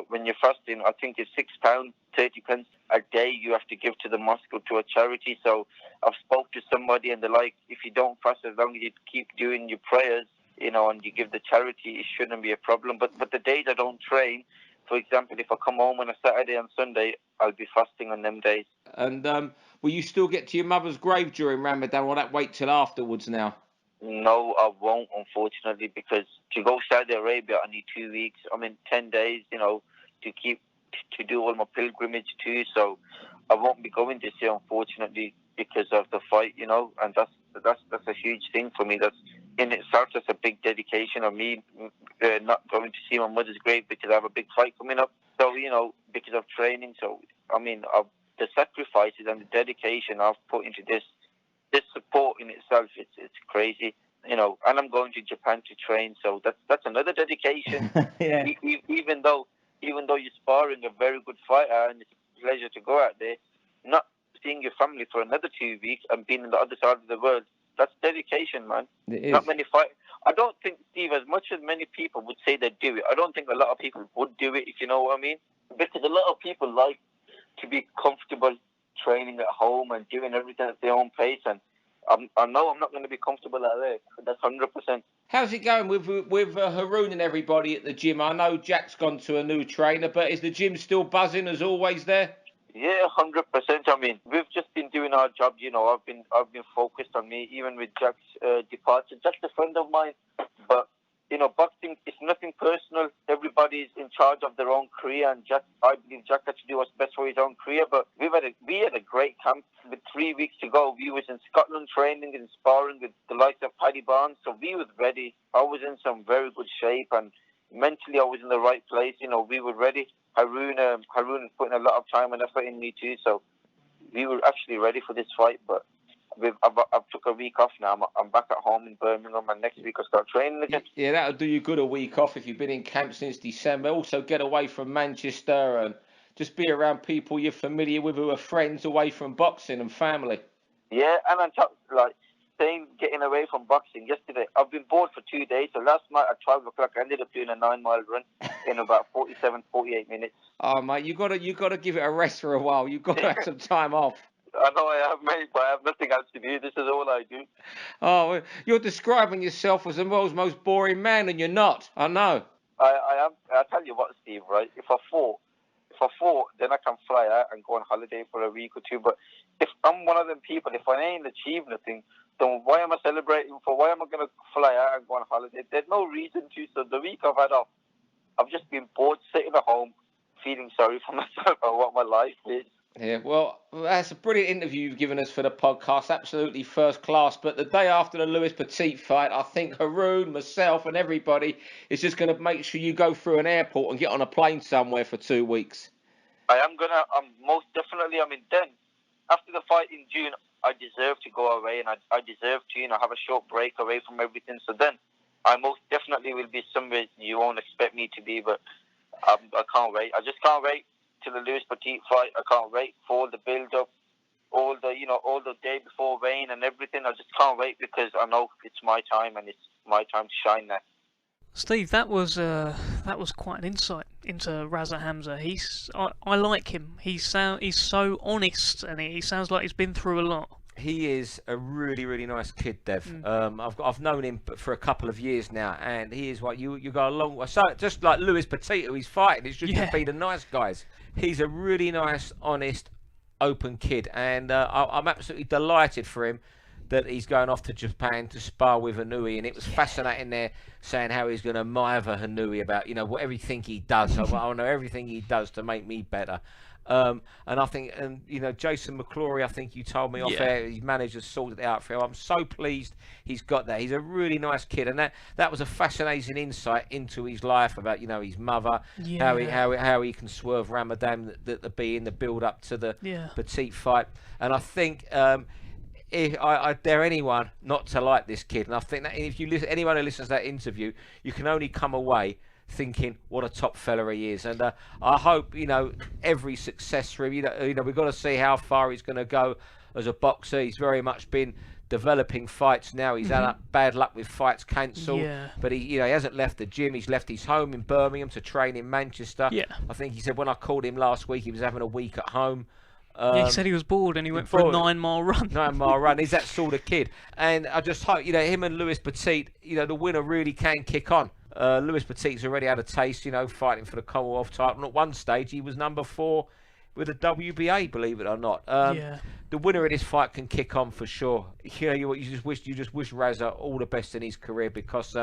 When you're fasting, I think it's £6, 30 pence a day you have to give to the mosque or to a charity. So I've spoke to somebody and they're like, if you don't fast, as long as you keep doing your prayers, and you give the charity, it shouldn't be a problem. But the days I don't train. For example, if I come home on a Saturday and Sunday, I'll be fasting on them days. And will you still get to your mother's grave during Ramadan, or will that wait till afterwards now? No, I won't, unfortunately, because to go Saudi Arabia, I need 2 weeks. 10 days, to do all my pilgrimage too. So I won't be going this year, unfortunately, because of the fight, and that's a huge thing for me. That's in itself, that's a big dedication of me not going to see my mother's grave because I have a big fight coming up. So, because of training. So, the sacrifices and the dedication I've put into this support in itself, it's crazy, and I'm going to Japan to train. So that's another dedication. Yeah. Even though you're sparring a very good fighter and it's a pleasure to go out there, not seeing your family for another 2 weeks and being on the other side of the world, that's dedication, man. It is. Not many I don't think, Steve, as much as many people would say they do it, I don't think a lot of people would do it, if you know what I mean. Because a lot of people like to be comfortable training at home and doing everything at their own pace. And I know I'm not going to be comfortable out there. That's 100%. How's it going with Haroon and everybody at the gym? I know Jack's gone to a new trainer, but is the gym still buzzing as always there? Yeah, 100%. I mean, we've just been doing our job. You know, I've been focused on me, even with Jack's departure. Jack's a friend of mine, but you know, boxing is nothing personal. Everybody's in charge of their own career, and I believe Jack had to do what's best for his own career. But we had a great camp with 3 weeks to go. We was in Scotland training and sparring with the likes of Paddy Barnes, so we was ready. I was in some very good shape, and mentally I was in the right place. You know, we were ready. Haroon is putting a lot of time and effort in me too, so we were actually ready for this fight. But I've took a week off now. I'm back at home in Birmingham, and next week I start training again. Yeah, that'll do you good, a week off if you've been in camp since December. Also get away from Manchester and just be around people you're familiar with who are friends, away from boxing and family. Yeah, and on top, like, getting away from boxing, yesterday I've been bored for 2 days. So last night at 12 o'clock I ended up doing a 9-mile run in about 48 minutes. Oh mate, you gotta give it a rest for a while. You've got to have some time off. I know I have, mate, but I have nothing else to do. This is all I do. Oh, you're describing yourself as the world's most boring man, and you're not. I know. I am. I tell you what, Steve. Right? If I fought, then I can fly out and go on holiday for a week or two. But if I'm one of them people, if I ain't achieved nothing, then why am I celebrating for? Why am I going to fly out and go on holiday? There's no reason to. So the week I've had off, I've just been bored, sitting at home, feeling sorry for myself and what my life is. Yeah, well, that's a brilliant interview you've given us for the podcast. Absolutely first class. But the day after the Lewis Petit fight, I think Haroon, myself, and everybody is just going to make sure you go through an airport and get on a plane somewhere for 2 weeks. I'm most definitely. I mean, then after the fight in June, I deserve to go away, and I deserve to, you know, have a short break away from everything. So then, I most definitely will be somewhere you won't expect me to be. But I can't wait. I just can't wait till the Lewis Petit fight. I can't wait for all the build-up, all the day before rain and everything. I just can't wait because I know it's my time and it's my time to shine now. Steve, that was quite an insight into Raza Hamza. I like him. He's so honest, and he sounds like he's been through a lot. He is a really, really nice kid, Dev. I've known him for a couple of years now, and he is what you go a long way. So just like Lewis Petit, who he's fighting, it's just to be the nice guys. He's a really nice, honest, open kid, and I'm absolutely delighted for him that he's going off to Japan to spar with Hanui, and it was fascinating there, saying how he's going to mither Hanui about, you know, everything he does. I know everything he does to make me better. And I think, and you know, Jason McClory, I think you told me off air, his manager sorted it out for him. I'm so pleased he's got that. He's a really nice kid, and that was a fascinating insight into his life about, you know, his mother, how he can swerve Ramadan, that be in the build up to the Petit fight. And I think I dare anyone not to like this kid, and I think that if you listen, anyone who listens to that interview, you can only come away thinking what a top fella he is. And I hope, you know, every success for him. You know, we've got to see how far he's going to go as a boxer. He's very much been developing fights now. He's had bad luck with fights cancelled, but he hasn't left the gym. He's left his home in Birmingham to train in Manchester. I think he said when I called him last week, he was having a week at home. He said he was bored and he went for a 9-mile run. 9-mile run. He's that sort of kid. And I just hope, you know, him and Lewis Petit, you know, the winner really can kick on. Lewis Petit's already had a taste, you know, fighting for the Commonwealth title. And at one stage, he was number 4 with the WBA, believe it or not. The winner of this fight can kick on for sure. You know, you just wish Raza all the best in his career, because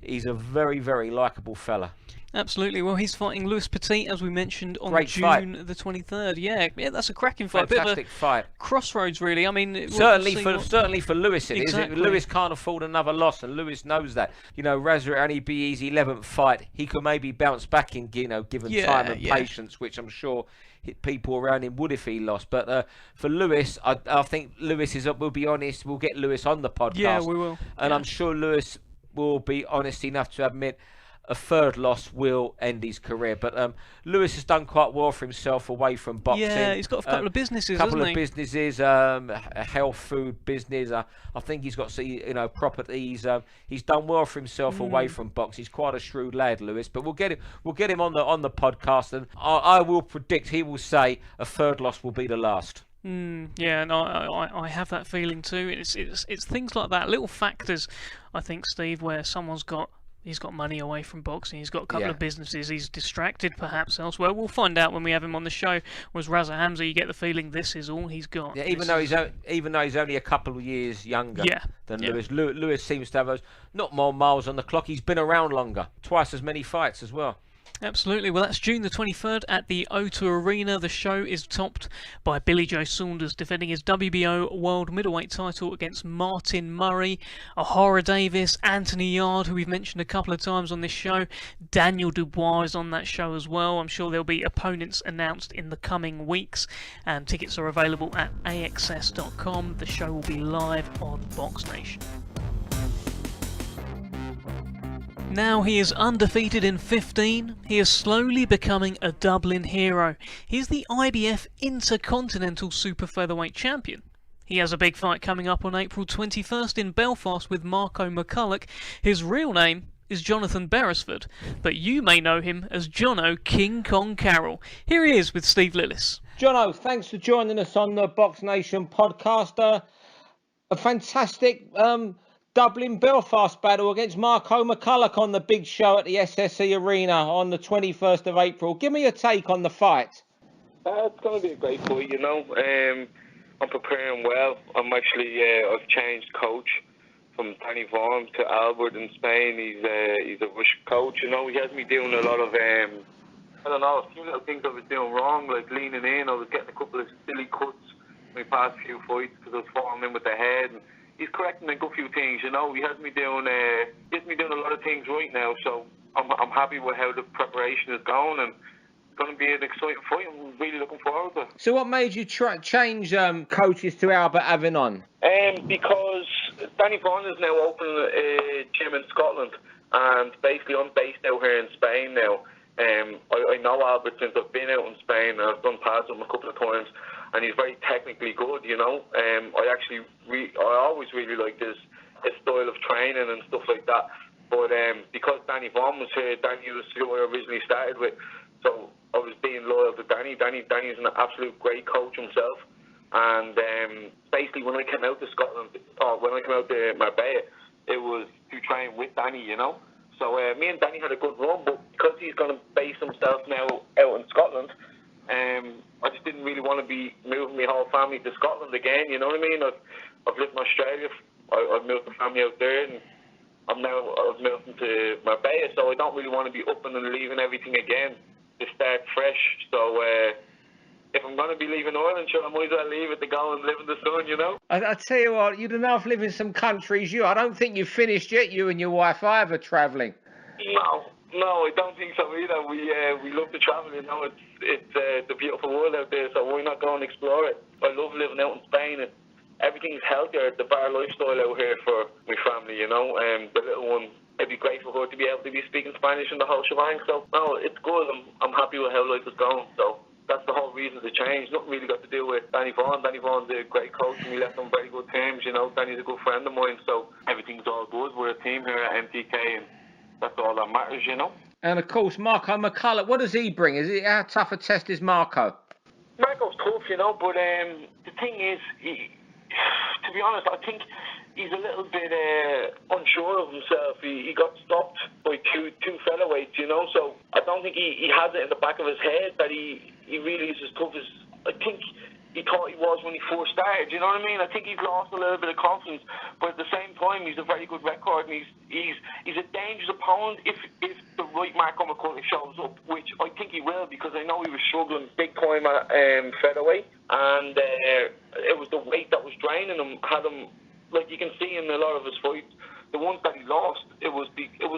he's a very, very likeable fella. Absolutely. Well, he's fighting Lewis Petit, as we mentioned, on June the 23rd. Yeah, that's a cracking fight. Fantastic fight. Crossroads, really. I mean, certainly for Lewis, it is. Lewis can't afford another loss, and Lewis knows that. You know, Raza only be his 11th fight. He could maybe bounce back in, you know, given time and patience, which I'm sure people around him would if he lost. But for Lewis, I think Lewis we'll be honest. We'll get Lewis on the podcast. Yeah, we will. And I'm sure Lewis will be honest enough to admit, a third loss will end his career. But Lewis has done quite well for himself away from boxing. Yeah, he's got a couple of businesses, couple hasn't of he? businesses, a health food business. I think he's got properties. He's done well for himself away from boxing. He's quite a shrewd lad, Lewis. But we'll get him on the podcast, and I will predict he will say a third loss will be the last. Yeah, and I have that feeling too. It's things like that, little factors, I think, Steve, where he's got money away from boxing, he's got a couple of businesses, he's distracted perhaps elsewhere. We'll find out when we have him on the show. Was Raza Hamza, you get the feeling this is all he's got. Yeah, even though he's only a couple of years younger than Lewis. Lewis seems to have those not more miles on the clock. He's been around longer, twice as many fights as well. Absolutely. Well, that's June the 23rd at the O2 Arena. The show is topped by Billy Joe Saunders defending his WBO World Middleweight title against Martin Murray, Ahura Davis, Anthony Yard, who we've mentioned a couple of times on this show. Daniel Dubois is on that show as well. I'm sure there'll be opponents announced in the coming weeks, and tickets are available at axs.com. The show will be live on BoxNation. Now he is undefeated in 15, he is slowly becoming a Dublin hero. He's the IBF Intercontinental Super Featherweight Champion. He has a big fight coming up on April 21st in Belfast with Marco McCulloch. His real name is Jonathan Beresford, but you may know him as Jono King Kong Carroll. Here he is with Steve Lillis. Jono, thanks for joining us on the BoxNation podcast. A fantastic Dublin Belfast battle against Marco McCulloch on the big show at the SSE Arena on the 21st of April. Give me a take on the fight. It's going to be a great fight, you know. I'm preparing well. I've changed coach from Danny Vaughan to Albert in Spain. He's a Russian coach, you know. He has me doing a lot of, I don't know, a few little things I was doing wrong, like leaning in. I was getting a couple of silly cuts in my past few fights because I was falling in with the head. And he's correcting a good few things, you know. He has me doing a lot of things right now, so I'm happy with how the preparation is going, and it's going to be an exciting fight. I'm really looking forward to it. So what made you change coaches to Albert Avenon? Because Danny Vaughan is now opening a gym in Scotland, and basically I'm based out here in Spain now. I know Albert since I've been out in Spain, and I've done pads with him a couple of times, and he's very technically good, you know. I always really liked his style of training and stuff like that. But because Danny Vaughan was here, Danny was who I originally started with, so I was being loyal to Danny. Danny's an absolute great coach himself. And basically when I came out to Scotland, or when I came out to Marbella, it was to train with Danny, you know. So me and Danny had a good run, but because he's going to base himself now out in Scotland, I just didn't really want to be moving my whole family to Scotland again, you know what I mean? I've lived in Australia, I've moved the family out there, and I've moved into Marbella, so I don't really want to be up and leaving everything again to start fresh. So if I'm going to be leaving Ireland, sure, I might as well leave it to go and live in the sun, you know? I tell you what, you'd enough live in some countries. I don't think you've finished yet, you and your wife either, travelling. No, I don't think so either. We love to travel, you know. It's a beautiful world out there, so why not go and explore it? I love living out in Spain. Everything's healthier, the bar lifestyle out here for my family, you know. The little one, it'd be great for her to be able to be speaking Spanish and the whole shebang. So, no, it's good. I'm happy with how life is going. So that's the whole reason to change. Nothing really got to do with Danny Vaughan. Danny Vaughan's a great coach, and we left on very good terms, you know. Danny's a good friend of mine, so everything's all good. We're a team here at MTK, and that's all that matters, you know. And of course, Marco McCulloch, what does he bring? How tough a test is Marco? Marco's tough, you know, but the thing is, to be honest, I think he's a little bit unsure of himself. He got stopped by two featherweights, you know, so I don't think he has it in the back of his head that he really is as tough as I think he thought he was when he first started, you know what I mean? I think he's lost a little bit of confidence, but at the same time, he's a very good record, and he's a dangerous opponent if the right Marco McCulloch shows up, which I think he will, because I know he was struggling big time at featherweight, and it was the weight that was draining him, had him, like you can see in a lot of his fights, the ones that he lost, it was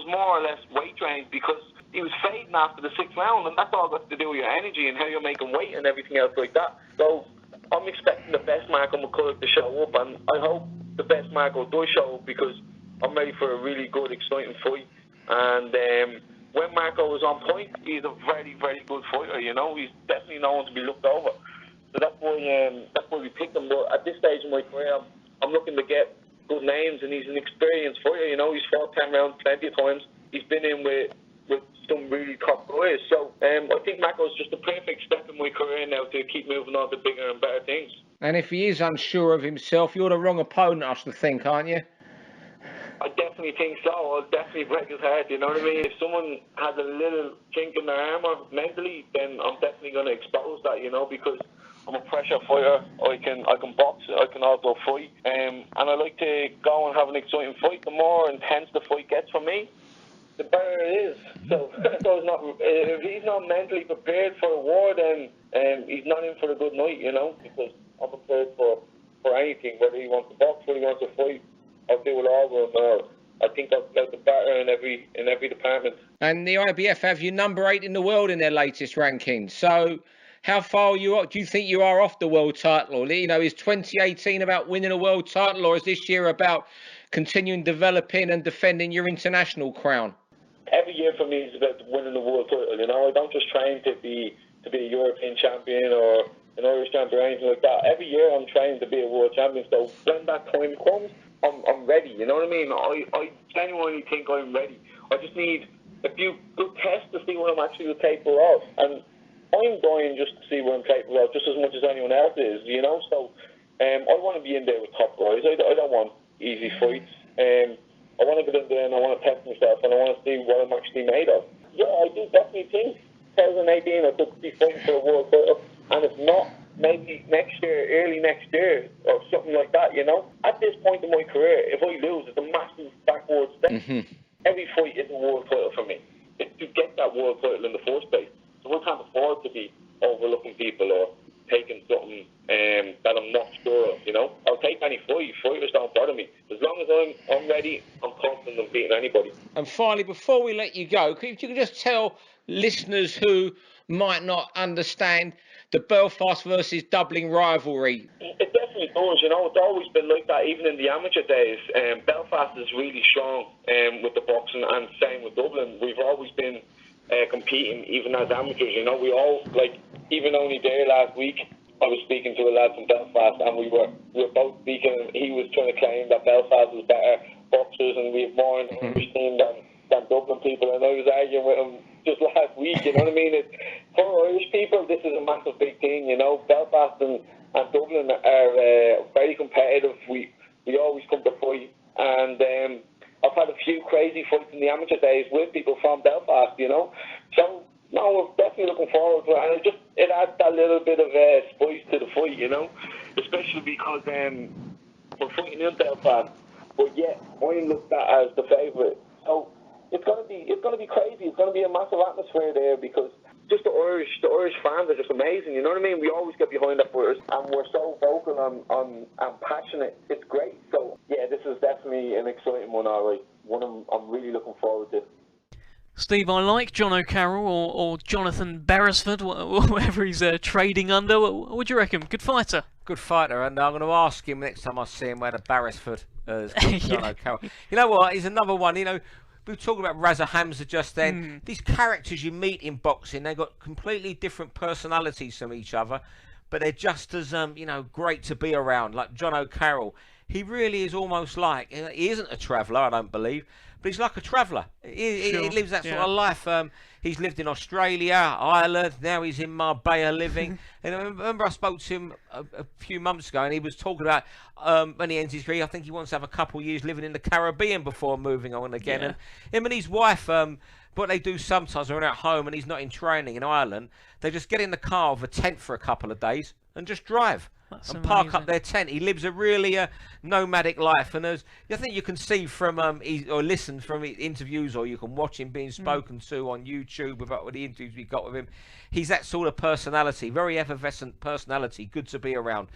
more or less weight drained, because he was fading after the 6th round, and that's all got to do with your energy and how you're making weight and everything else like that. So I'm expecting the best Marco McCulloch to show up, and I hope the best Marco does show up, because I'm ready for a really good, exciting fight. And when Marco was on point, he's a very, very good fighter. You know, he's definitely no one to be looked over. So that's why we picked him. But at this stage in my career, I'm looking to get good names, and he's an experienced fighter. You know, he's fought 10 rounds plenty of times. He's been in with some really top guys. So I think Marco's just a perfect step in my career now to keep moving on to bigger and better things. And if he is unsure of himself, you're the wrong opponent, I should think, aren't you? I definitely think so. I'll definitely break his heart, you know what I mean? If someone has a little chink in their armour mentally, then I'm definitely going to expose that, you know, because I'm a pressure fighter. I can box, I can also fight. And I like to go and have an exciting fight. The more intense the fight gets for me, the better it is. So if he's not mentally prepared for a war, then he's not in for a good night, you know, because I'm prepared for anything, whether he wants to box, whether he wants to fight. I'll do it all with him. I think I've got the better in every department. And the IBF have you number 8 in the world in their latest rankings. So how far do you think you are off the world title? You know, is 2018 about winning a world title, or is this year about continuing developing and defending your international crown? Every year for me is about winning the world title. You know, I don't just train to be a European champion or an Irish champion or anything like that. Every year I'm training to be a world champion. So when that time comes, I'm ready, you know what I mean? I genuinely think I'm ready. I just need a few good tests to see what I'm actually capable of. And I'm going just to see what I'm capable of, just as much as anyone else is, you know? So I want to be in there with top guys. I don't want easy fights. I want to get in there and I want to test myself and I want to see what I'm actually made of. Yeah, I do definitely think 2018 I could be fighting for a world title. And if not, maybe next year, early next year, or something like that, you know? At this point in my career, if I lose, it's a massive backward step. Mm-hmm. Every fight is a world title for me. It's to get that world title in the first place. So I can't afford to be overlooking people or taking something that I'm not sure of, you know? I'll take any fight. Fighters don't bother me. As long as I'm ready, I'm confident of beating anybody. And finally, before we let you go, if you could just tell listeners who might not understand the Belfast versus Dublin rivalry. It definitely does, you know. It's always been like that, even in the amateur days. Belfast is really strong with the boxing, and same with Dublin. We've always been competing, even as amateurs, you know. We all, like, even only there last week, I was speaking to a lad from Belfast, and we were both speaking, and he was trying to claim that Belfast was better boxers, and we have more in the Irish team than Dublin people, and I was arguing with him just last week, you know what I mean? For Irish people, this is a massive big thing, you know. Belfast and Dublin are very competitive. We always come to fight, and I've had a few crazy fights in the amateur days with people from Belfast, you know. So, no, we're definitely looking forward to it, and it adds that little bit of spice to the fight, you know, especially because we're fighting in Belfast, but yet I'm looked at as the favourite. So it's gonna be crazy. It's gonna be a massive atmosphere there because just the Irish fans are just amazing. You know what I mean? We always get behind our fighters, and we're so vocal and passionate. It's great. So yeah, this is definitely an exciting one. All right, one I'm really looking forward to. Steve, I like Jono Carroll or Jonathan Beresford, whatever he's trading under. What do you reckon? Good fighter. Good fighter, and I'm going to ask him next time I see him where the Beresford is. Jono Carroll. You know what? He's another one. You know. We were talking about Raza Hamza just then. These characters you meet in boxing, they've got completely different personalities from each other, but they're just as, great to be around. Like Jono Carroll, he really is almost like, he isn't a traveller, I don't believe, but he's like a traveller. He lives that sort of life. He's lived in Australia, Ireland, now he's in Marbella living. And I remember I spoke to him a few months ago, and he was talking about when he ends his career, I think he wants to have a couple of years living in the Caribbean before moving on again. And him and his wife, what they do sometimes when they're at home and he's not in training in Ireland, they just get in the car with a tent for a couple of days and just drive. That's and amazing. Park up their tent. He lives a really nomadic life, and I think you can see from or listen from interviews, or you can watch him being spoken to on YouTube about the interviews we got with him. He's that sort of personality, very effervescent personality, good to be around.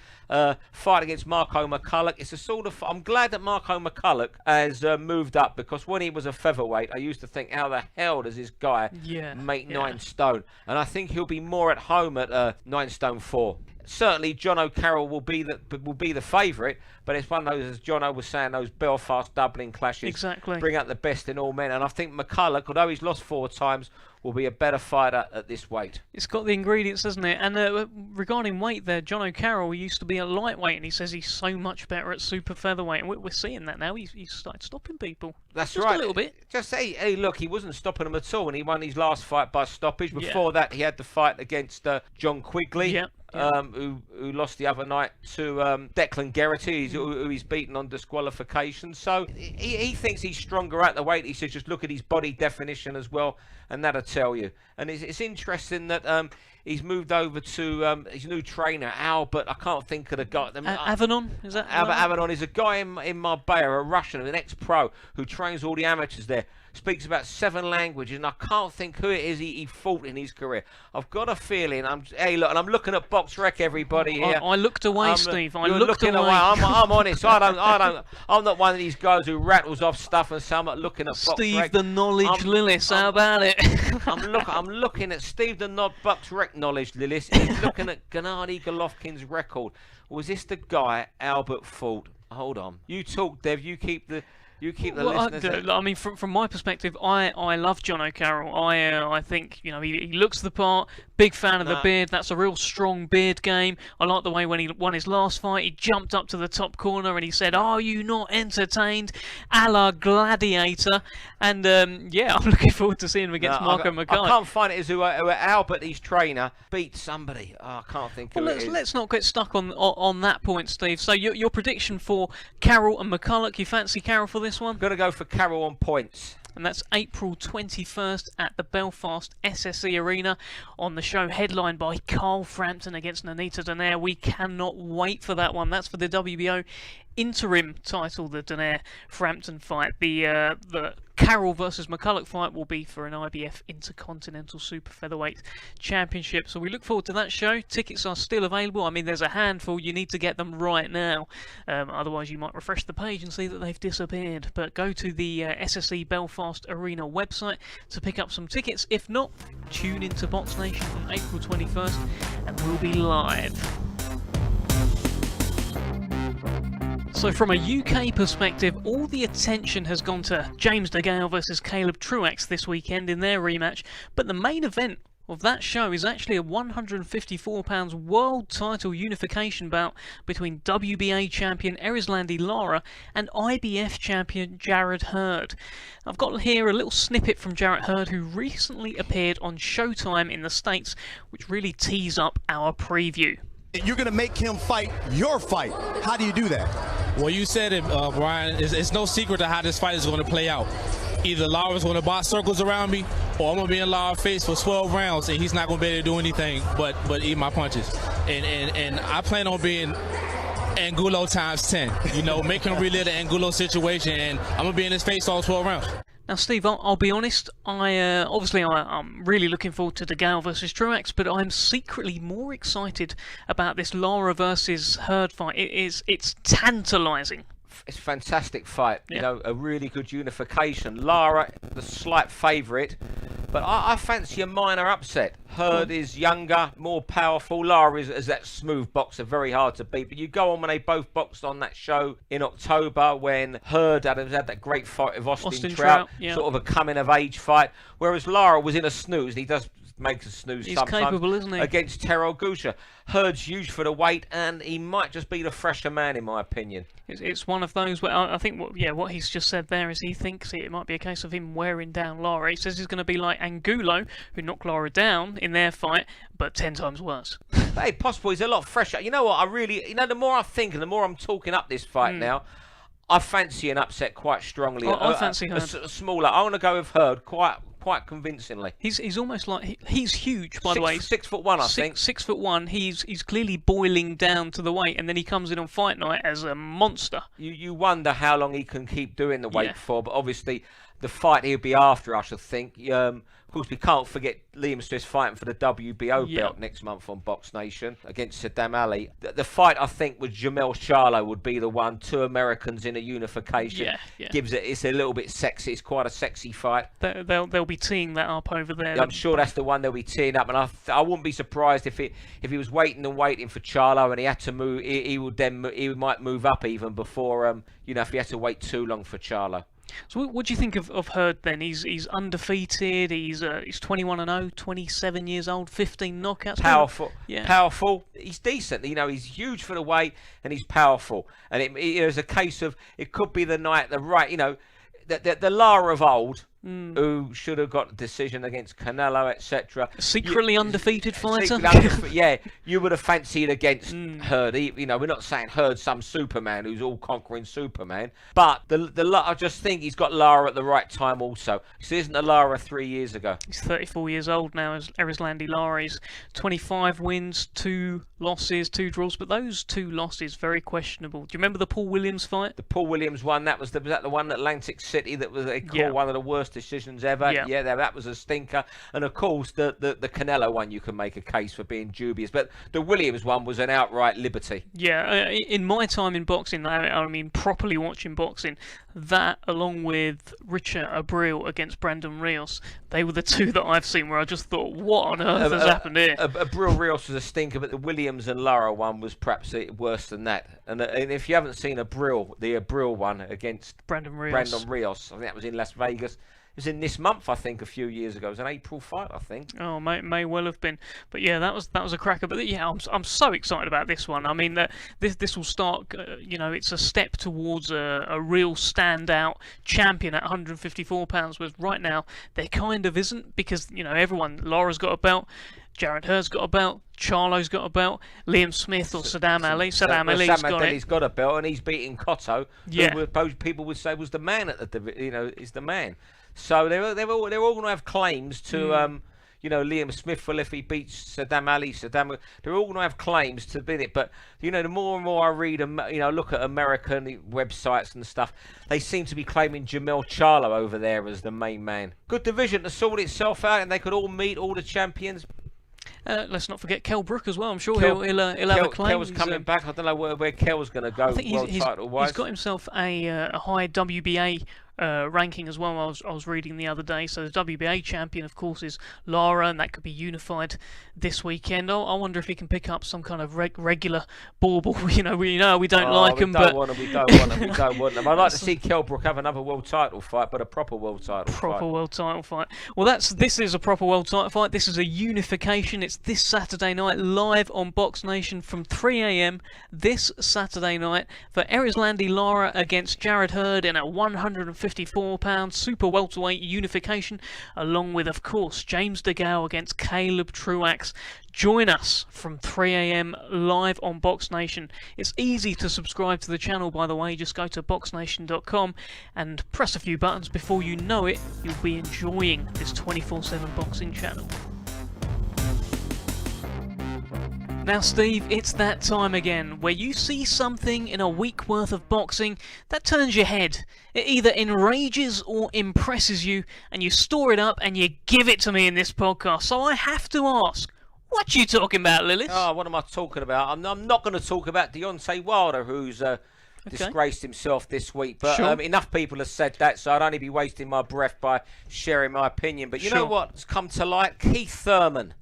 Fight against Marco McCulloch. It's a sort of. I'm glad that Marco McCulloch has moved up, because when he was a featherweight, I used to think, how the hell does this guy make 9 stone? And I think he'll be more at home at 9 stone 4. certainly Jono Carroll will be the favourite, but it's one of those, as Jono was saying, those Belfast Dublin clashes Exactly. bring out the best in all men. And I think McCulloch, although he's lost 4 times, will be a better fighter at this weight. It's got the ingredients, doesn't it? And regarding weight there, Jono Carroll used to be a lightweight, and he says he's so much better at super featherweight, and we're seeing that now. He's started stopping people. That's just right. a little bit. Just hey, look, he wasn't stopping them at all, and he won his last fight by stoppage. Before that, he had the fight against John Quigley. Yeah. Who lost the other night to Declan Geraghty, who he's beaten on disqualification. So he thinks he's stronger at the weight. He says just look at his body definition as well, and that'll tell you. And it's interesting that he's moved over to his new trainer, Albert. I can't think of the guy. Avanon, is that? Avanon is a guy in Marbella, a Russian, an ex-pro who trains all the amateurs there. Speaks about 7 languages, and I can't think who it is he fought in his career. I've got a feeling. I'm looking at BoxRec, everybody here. I looked away, Steve. I you're looked looking away. I'm honest. I'm not one of these guys who rattles off stuff and say I'm not looking at BoxRec. Steve the Knowledge Lillis, how about it? I'm looking at Steve the BoxRec Knowledge Lillis. He's looking at Gennady Golovkin's record. Was this the guy Albert fought? Hold on. You talk, Dev. You keep the listeners. I mean, from my perspective, I love Jono Carroll. I think he looks the part. Big fan of the beard. That's a real strong beard game. I like the way when he won his last fight, he jumped up to the top corner and he said, "Are you not entertained?" A la Gladiator. And I'm looking forward to seeing him against Marco McCulloch. I can't find it as who Albert, his trainer, beat somebody. I can't think who it is. Let's not get stuck on that point, Steve. So your prediction for Carroll and McCulloch, you fancy Carroll for this one? I'm going to go for Carroll on points. And that's April 21st at the Belfast SSE Arena on the show headlined by Carl Frampton against Nonito Donaire. We cannot wait for that one. That's for the WBO interim title, the Donaire-Frampton fight. The Carroll versus McCulloch fight will be for an IBF Intercontinental Super Featherweight Championship. So we look forward to that show. Tickets are still available. I mean, there's a handful. You need to get them right now. Otherwise, you might refresh the page and see that they've disappeared. But go to the SSE Belfast Arena website to pick up some tickets. If not, tune into BoxNation on April 21st and we'll be live. So from a UK perspective, all the attention has gone to James DeGale versus Caleb Truax this weekend in their rematch, but the main event of that show is actually a 154 pounds world title unification bout between WBA champion Erislandy Lara and IBF champion Jarrett Hurd. I've got here a little snippet from Jarrett Hurd, who recently appeared on Showtime in the States, which really tees up our preview. You're going to make him fight your fight. How do you do that? Well, you said it, Brian. It's no secret to how this fight is going to play out. Either Lara's going to box circles around me, or I'm going to be in Lara's face for 12 rounds, and he's not going to be able to do anything but eat my punches. And I plan on being Angulo times 10. Make him relive the Angulo situation, and I'm going to be in his face all 12 rounds. Now, Steve, I'll be honest, I'm really looking forward to DeGale versus Truax, but I'm secretly more excited about this Lara versus Hurd fight. It's tantalising. It's a fantastic fight, a really good unification. Lara, the slight favourite, but I fancy a minor upset. Hurd is younger, more powerful. Lara is that smooth boxer, very hard to beat. But you go on when they both boxed on that show in October when Hurd had that great fight with Austin Trout, sort of a coming-of-age fight, whereas Lara was in a snooze, and he does make a snooze sometimes. He's capable, isn't he? Against Terrell Gusha. Hurd's huge for the weight, and he might just be the fresher man, in my opinion. It's one of those where I think what he's just said there is he thinks it might be a case of him wearing down Lara. He says he's going to be like Angulo, who knocked Lara down in their fight, but 10 times worse. Hey, possible. He's a lot fresher. You know what? The more I think and the more I'm talking up this fight now, I fancy an upset quite strongly. I fancy Hurd. A smaller. I want to go with Hurd quite convincingly. He's almost like he's huge, by the way. 6'1", I think. 6'1". He's clearly boiling down to the weight, and then he comes in on fight night as a monster. You wonder how long he can keep doing the weight for, but obviously the fight he'll be after, I should think. Of course, we can't forget Liam Smith's fighting for the WBO belt next month on BoxNation against Saddam Ali. The fight, I think, with Jamel Charlo would be the one. 2 Americans in a unification. It's a little bit sexy. It's quite a sexy fight. They'll be be teeing that up over there. I'm sure that's the one they'll be teeing up, and I wouldn't be surprised if he was waiting for Charlo, and he had to move. He might move up even before if he had to wait too long for Charlo. So what do you think of Hurd then? He's undefeated. He's 21-0, 27 years old, 15 knockouts. Powerful, yeah. Powerful. He's decent. He's huge for the weight, and he's powerful. And it's a case of it could be the night, the Lara of old, who should have got a decision against Canelo, etc. Secretly undefeated fighter. Yeah, you would have fancied against Hurd. We're not saying Hurd's some Superman who's all conquering Superman, but I just think he's got Lara at the right time also. This isn't a Lara 3 years ago. He's 34 years old now, as Erislandy Lara. He's 25 wins, 2 losses, 2 draws, but those 2 losses very questionable. Do you remember the Paul Williams fight? The Paul Williams one, was that the one at Atlantic City that was one of the worst decisions ever? Yeah, that was a stinker. And of course the Canelo one, you can make a case for being dubious, but the Williams one was an outright liberty. Yeah, in my time in boxing, I mean properly watching boxing, that along with Richard Abril against Brandon Rios, they were the 2 that I've seen where I just thought, what on earth has happened here? Abril Rios was a stinker, but the Williams and Lara one was perhaps worse than that. And if you haven't seen the Abril one against Brandon Rios, I think that was in Las Vegas. It was in this month, I think, a few years ago. It was an April fight, I think. Oh, may well have been. But yeah, that was a cracker. But yeah, I'm so excited about this one. I mean, that this will start. It's a step towards a real standout champion at 154 pounds. Whereas right now there kind of isn't, because Lara's got a belt. Jarrett Hurd's got a belt. Charlo's got a belt. Liam Smith or Saddam Ali. Saddam Ali's got a belt, and he's beating Cotto. Yeah. Who people would say was the man is the man. So they're all going to have claims to Liam Smith will if he beats Saddam Ali. They're all going to have claims to beat it. But the more and more I read, look at American websites and stuff, they seem to be claiming Jamel Charlo over there as the main man. Good division to sort itself out, and they could all meet all the champions. Let's not forget Kell Brook as well. I'm sure he'll have a claim. Kell's coming back. I don't know where Kell's going to go. I think he's got himself a high WBA ranking as well. I was reading the other day. So the WBA champion, of course, is Lara, and that could be unified this weekend. I wonder if he can pick up some kind of regular bauble. We don't like him, but we don't want them. I'd like to see Kell Brook have another world title fight, but a proper world title fight. World title fight. Well, this is a proper world title fight. This is a unification. It's this Saturday night live on BoxNation from 3 a.m. this Saturday night for Erislandy Lara against Jarrett Hurd in a 154-pound super welterweight unification, along with, of course, James DeGale against Caleb Truax. Join us from 3 a.m. live on BoxNation. It's easy to subscribe to the channel, by the way. Just go to BoxNation.com and press a few buttons. Before you know it, you'll be enjoying this 24/7 boxing channel. Now, Steve, it's that time again where you see something in a week worth of boxing that turns your head. It either enrages or impresses you, and you store it up and you give it to me in this podcast. So I have to ask, what you talking about, Lilith? Oh, what am I talking about? I'm not going to talk about Deontay Wilder, who's disgraced himself this week. But Sure. Enough people have said that, so I'd only be wasting my breath by sharing my opinion. But you know what's come to light? Keith Thurman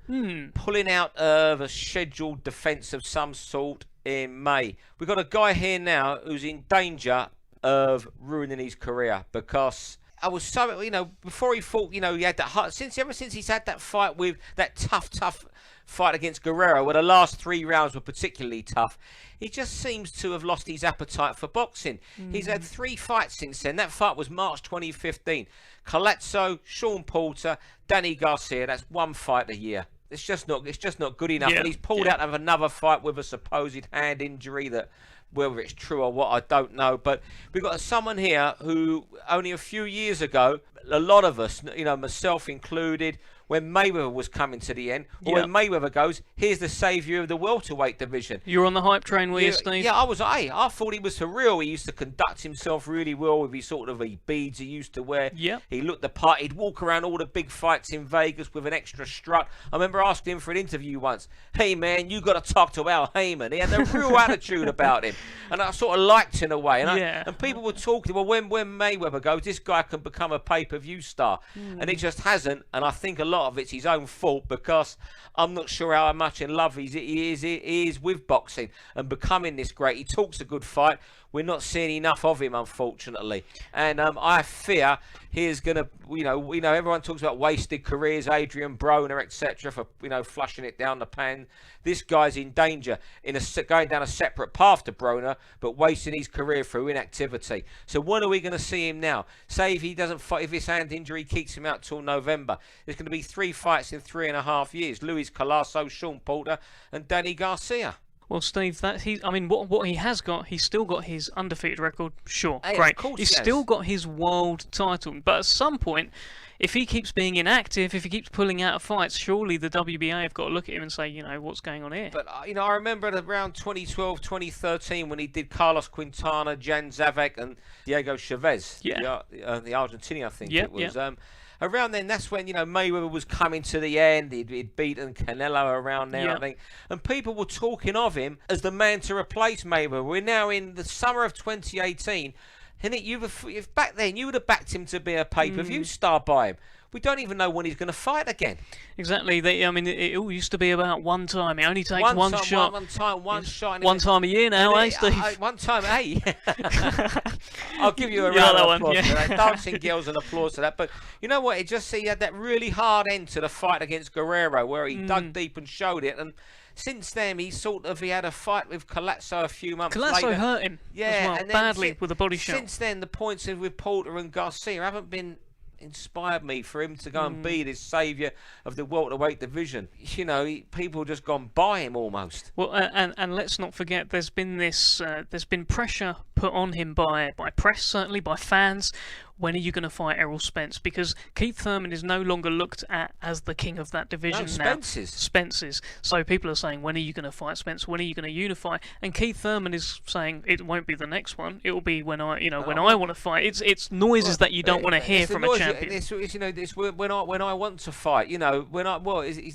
pulling out of a scheduled defence of some sort in May. We've got a guy here now who's in danger of ruining his career, because I was so, before he fought, he had that heart, ever since he's had that fight with that tough fight against Guerrero, where the last 3 rounds were particularly tough, he just seems to have lost his appetite for boxing. He's had 3 fights since then. That fight was March 2015. Collazo, Sean Porter, Danny Garcia. That's 1 fight a year. It's just not good enough. Yeah. And he's pulled out of another fight with a supposed hand injury that, whether it's true or what, I don't know. But we've got someone here who only a few years ago, a lot of us, myself included, when Mayweather was coming to the end, or when Mayweather goes, here's the saviour of the welterweight division. You're on the hype train, were you, Steve? Yeah, I thought he was for real. He used to conduct himself really well with his sort of beads he used to wear. Yeah. He looked the part. He'd walk around all the big fights in Vegas with an extra strut. I remember asking him for an interview once. Hey, man, you got to talk to Al Heyman. He had a real attitude about him. And I sort of liked in a way. And people were talking, well, when Mayweather goes, this guy can become a pay-per-view star. And he just hasn't. And I think a lot of it's his own fault, because I'm not sure how much in love he is with boxing and becoming this great. He talks a good fight. We're not seeing enough of him, unfortunately. And I fear he's going to, everyone talks about wasted careers, Adrian Broner, etc., for, flushing it down the pan. This guy's in danger going down a separate path to Broner, but wasting his career through inactivity. So when are we going to see him now? Say if he doesn't fight, if his hand injury keeps him out till November, there's going to be 3 fights in 3.5 years. Luis Colasso, Sean Porter, and Danny Garcia. Well, Steve, what he has got, he's still got his undefeated record. Sure, hey, great. Of course He's still got his world title. But at some point, if he keeps being inactive, if he keeps pulling out of fights, surely the WBA have got to look at him and say, what's going on here? But, I remember around 2012, 2013, when he did Carlos Quintana, Jan Zavek, and Diego Chavez, the Argentinian, I think it was. Around then, that's when, Mayweather was coming to the end. He'd beaten Canelo around there, I think. And people were talking of him as the man to replace Mayweather. We're now in the summer of 2018. And if back then, you would have backed him to be a pay-per-view star by him. We don't even know when he's going to fight again. Exactly. It all used to be about one time. It only takes one shot. One shot. One time a year now, Steve? One time, I'll give you a round of applause for that. Dancing girls and applause to that. But you know what? He had that really hard end to the fight against Guerrero, where he dug deep and showed it. And since then, he had a fight with Collazo a few months later. Collazo hurt him badly with a body shot. Since then, the points with Porter and Garcia haven't been inspired me for him to go and be this saviour of the welterweight division. People just gone by him almost. Well, and let's not forget, there's been pressure put on him by press, certainly by fans. When are you going to fight Errol Spence? Because Keith Thurman is no longer looked at as the king of that division now. Spence's. So people are saying, when are you going to fight Spence? When are you going to unify? And Keith Thurman is saying, it won't be the next one. It will be when I want to fight. It's noises that you don't want to hear from a champion. It's when I want to fight.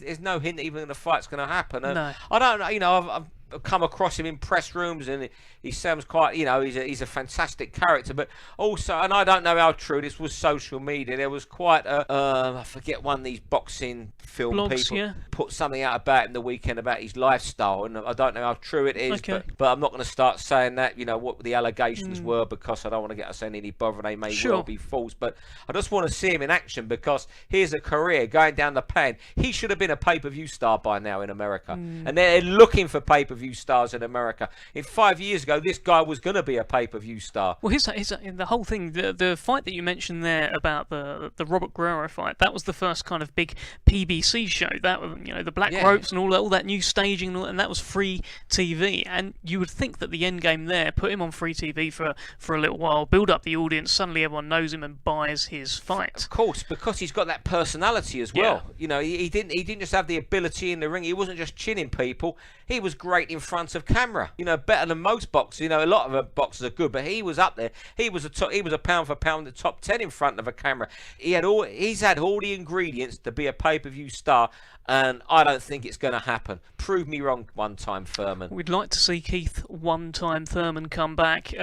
There's no hint that even the fight's going to happen. No. I don't know. I've come across him in press rooms, and he sounds quite, he's a fantastic character. But also, and I don't know how true this was, social media. There was quite I forget, one of these boxing film blogs, people put something out about him the weekend about his lifestyle, and I don't know how true it is. Okay. But I'm not going to start saying that, what the allegations were, because I don't want to get us in any bother. They may well be false, but I just want to see him in action, because here's a career going down the pan. He should have been a pay-per-view star by now in America, and they're looking for pay-per-view stars in America. In 5 years ago, this guy was going to be a pay-per-view star. Well, the whole thing, the fight that you mentioned there about the Robert Guerrero fight, that was the first kind of big PBC show. That was, the black ropes and all that new staging, and that was free TV. And you would think that the end game there, put him on free TV for a little while, build up the audience, suddenly everyone knows him and buys his fight. Of course, because he's got that personality as well. He didn't just have the ability in the ring. He wasn't just chinning people. He was great in front of camera. Better than most boxers. A lot of boxers are good, but he was up there. He was a pound for pound the top 10 in front of a camera. He's had all the ingredients to be a pay-per-view star, and I don't think it's going to happen. Prove me wrong one time, Thurman. We'd like to see Keith one-time Thurman come back.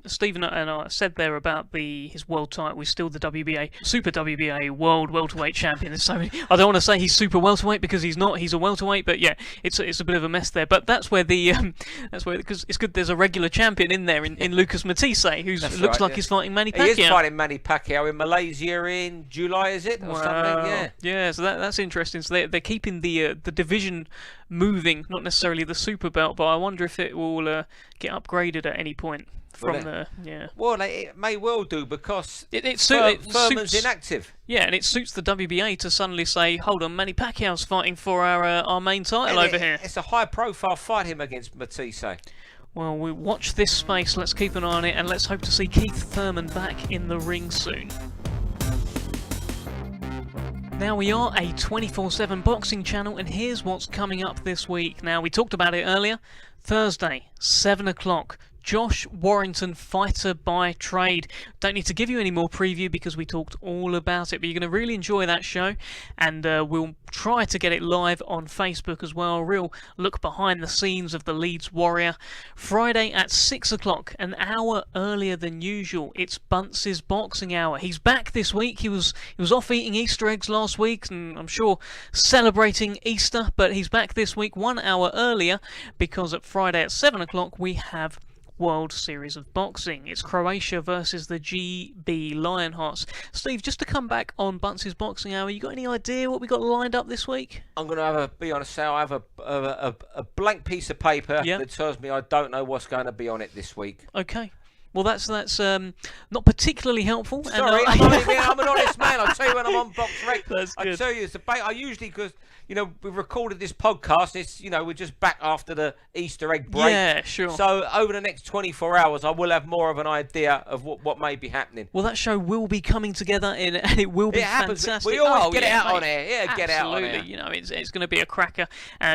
Stephen and I said there about his world title. He's still the WBA, Super WBA World Welterweight Champion. So I don't want to say he's Super Welterweight, because he's not. He's a welterweight, but yeah, it's a bit of a mess there. But that's where because it's good. There's a regular champion in there in Lucas Matisse, who looks like he's fighting Manny Pacquiao. He is fighting Manny Pacquiao in Malaysia in July, is it, or something? Yeah. Yeah. So that's interesting. So they're keeping the division moving, not necessarily the super belt, but I wonder if it will get upgraded at any point. Well, it may well do, because Thurman's inactive. Yeah, and it suits the WBA to suddenly say, hold on, Manny Pacquiao's fighting for our main title over here. It's a high-profile fight, him against Matisse. Well, we watch this space, let's keep an eye on it, and let's hope to see Keith Thurman back in the ring soon. Now, we are a 24/7 boxing channel, and here's what's coming up this week. Now, we talked about it earlier. Thursday, 7 o'clock. Josh Warrington, fighter by trade. Don't need to give you any more preview because we talked all about it, but you're going to really enjoy that show, and we'll try to get it live on Facebook as well. A real look behind the scenes of the Leeds Warrior. Friday at 6 o'clock, an hour earlier than usual. It's Bunce's Boxing Hour. He's back this week. He was off eating Easter eggs last week, and I'm sure celebrating Easter, but he's back this week 1 hour earlier because at Friday at 7 o'clock we have World Series of Boxing. It's Croatia versus the GB Lionhearts. Steve, just to come back on Bunce's Boxing Hour, you got any idea what we got lined up this week? I'm going to be honest, Sal, I have a blank piece of paper that tells me I don't know what's going to be on it this week. Okay. Well, that's not particularly helpful. Sorry, I'm an honest man. I'll tell you when I'm on Box Rec. I tell you, it's I usually, because we've recorded this podcast. It's we're just back after the Easter egg break. Yeah, sure. So over the next 24 hours, I will have more of an idea of what may be happening. Well, that show will be coming together, and it will be fantastic. We always get it out on air. Yeah, get out on air. Absolutely. It's going to be a cracker.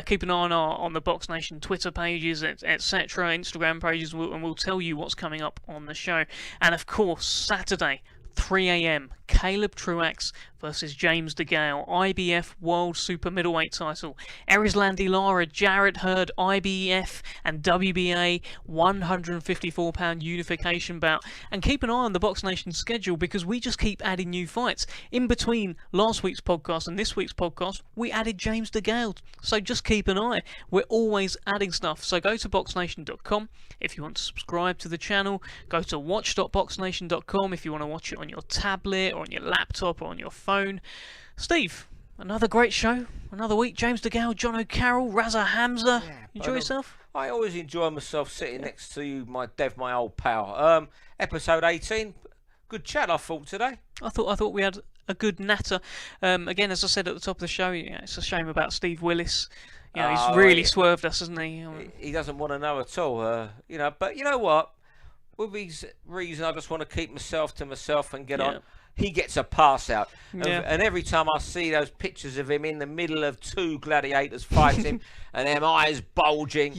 Keep an eye on the BoxNation Twitter pages, etc., Instagram pages, and we'll tell you what's coming up on the show. And of course, Saturday, 3 a.m, Caleb Truax versus James DeGale, IBF World Super Middleweight title. Erislandy Lara, Jarrett Hurd, IBF and WBA 154-pound unification bout. And keep an eye on the BoxNation schedule because we just keep adding new fights. In between last week's podcast and this week's podcast, we added James DeGale. So just keep an eye. We're always adding stuff. So go to BoxNation.com if you want to subscribe to the channel. Go to watch.boxnation.com if you want to watch it on your tablet or on your laptop or on your phone. Steve, another great show, another week. James DeGale, Jono Carroll, Raza Hamza. Enjoy yourself? I always enjoy myself sitting next to you, my old pal. Episode 18, good chat I thought today. I thought we had a good natter. Again, as I said at the top of the show, it's a shame about Steve Willis. He's really swerved us, hasn't he? He doesn't want to know at all. But you know what? With his reason, I just want to keep myself to myself and get on. He gets a pass out. And every time I see those pictures of him in the middle of two gladiators fighting and them eyes bulging,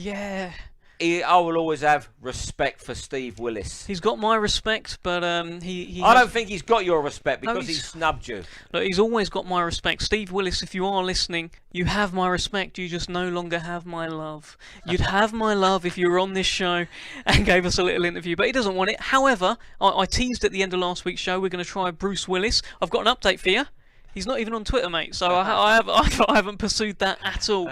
I will always have respect for Steve Willis. He's got my respect, but I don't think he's got your respect because he snubbed you. Look, he's always got my respect. Steve Willis, if you are listening, you have my respect. You just no longer have my love. You'd have my love if you were on this show and gave us a little interview, but he doesn't want it. However, I teased at the end of last week's show, we're going to try Bruce Willis. I've got an update for you. He's not even on Twitter, mate, so I haven't pursued that at all.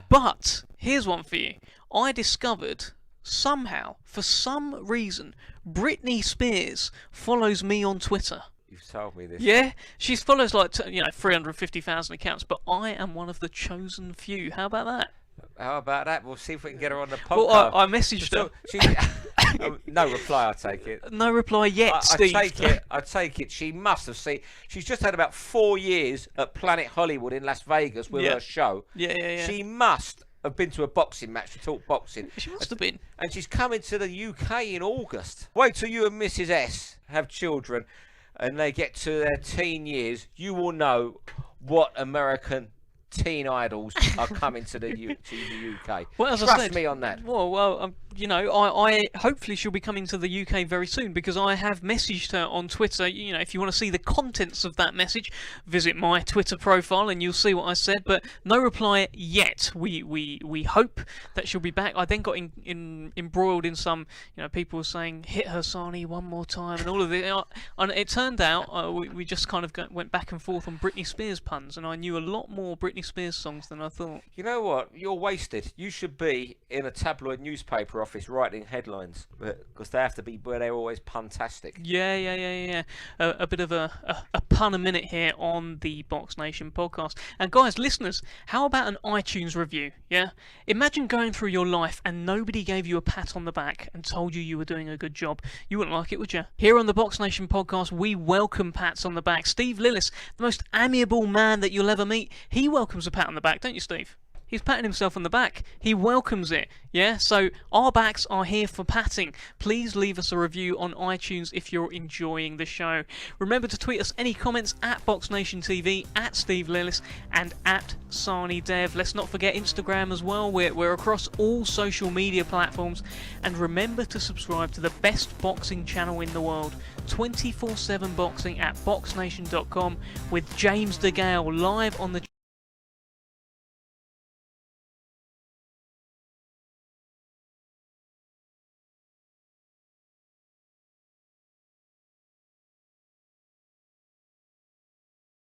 But here's one for you. I discovered somehow, for some reason, Britney Spears follows me on Twitter. You've told me this. Yeah, she follows 350,000 accounts, but I am one of the chosen few. How about that? How about that? We'll see if we can get her on the podcast. Well, I messaged her. No reply, I take it. No reply yet, Steve. I take it. She must have seen. She's just had about 4 years at Planet Hollywood in Las Vegas with her show. Yeah. She must have been to a boxing match to talk boxing. She must have been. And she's coming to the UK in August. Wait till you and Mrs. S have children and they get to their teen years. You will know what American teen idols are coming to the UK. Well, as I Trust said, me on that. Well, I hopefully she'll be coming to the UK very soon because I have messaged her on Twitter. If you want to see the contents of that message, visit my Twitter profile and you'll see what I said. But no reply yet. We hope that she'll be back. I then got embroiled in some, people were saying hit her Sani one more time and all of it. And it turned out we just kind of went back and forth on Britney Spears puns, and I knew a lot more Britney Spears songs than I thought. You know what? You're wasted. You should be in a tabloid newspaper office writing headlines because they have to be where they're always puntastic. Yeah. A bit of a pun a minute here on the BoxNation podcast. And guys, listeners, how about an iTunes review? Yeah. Imagine going through your life and nobody gave you a pat on the back and told you were doing a good job. You wouldn't like it, would you? Here on the BoxNation podcast, we welcome pats on the back. Steve Lillis, the most amiable man that you'll ever meet, he welcomes a pat on the back, don't you, Steve? He's patting himself on the back. He welcomes it. Yeah, so our backs are here for patting. Please leave us a review on iTunes if you're enjoying the show. Remember to tweet us any comments at BoxNation TV, at Steve Lillis, and at Sani Dev. Let's not forget Instagram as well. We're across all social media platforms. And remember to subscribe to the best boxing channel in the world, 24/7 Boxing, at BoxNation.com, with James DeGale live on the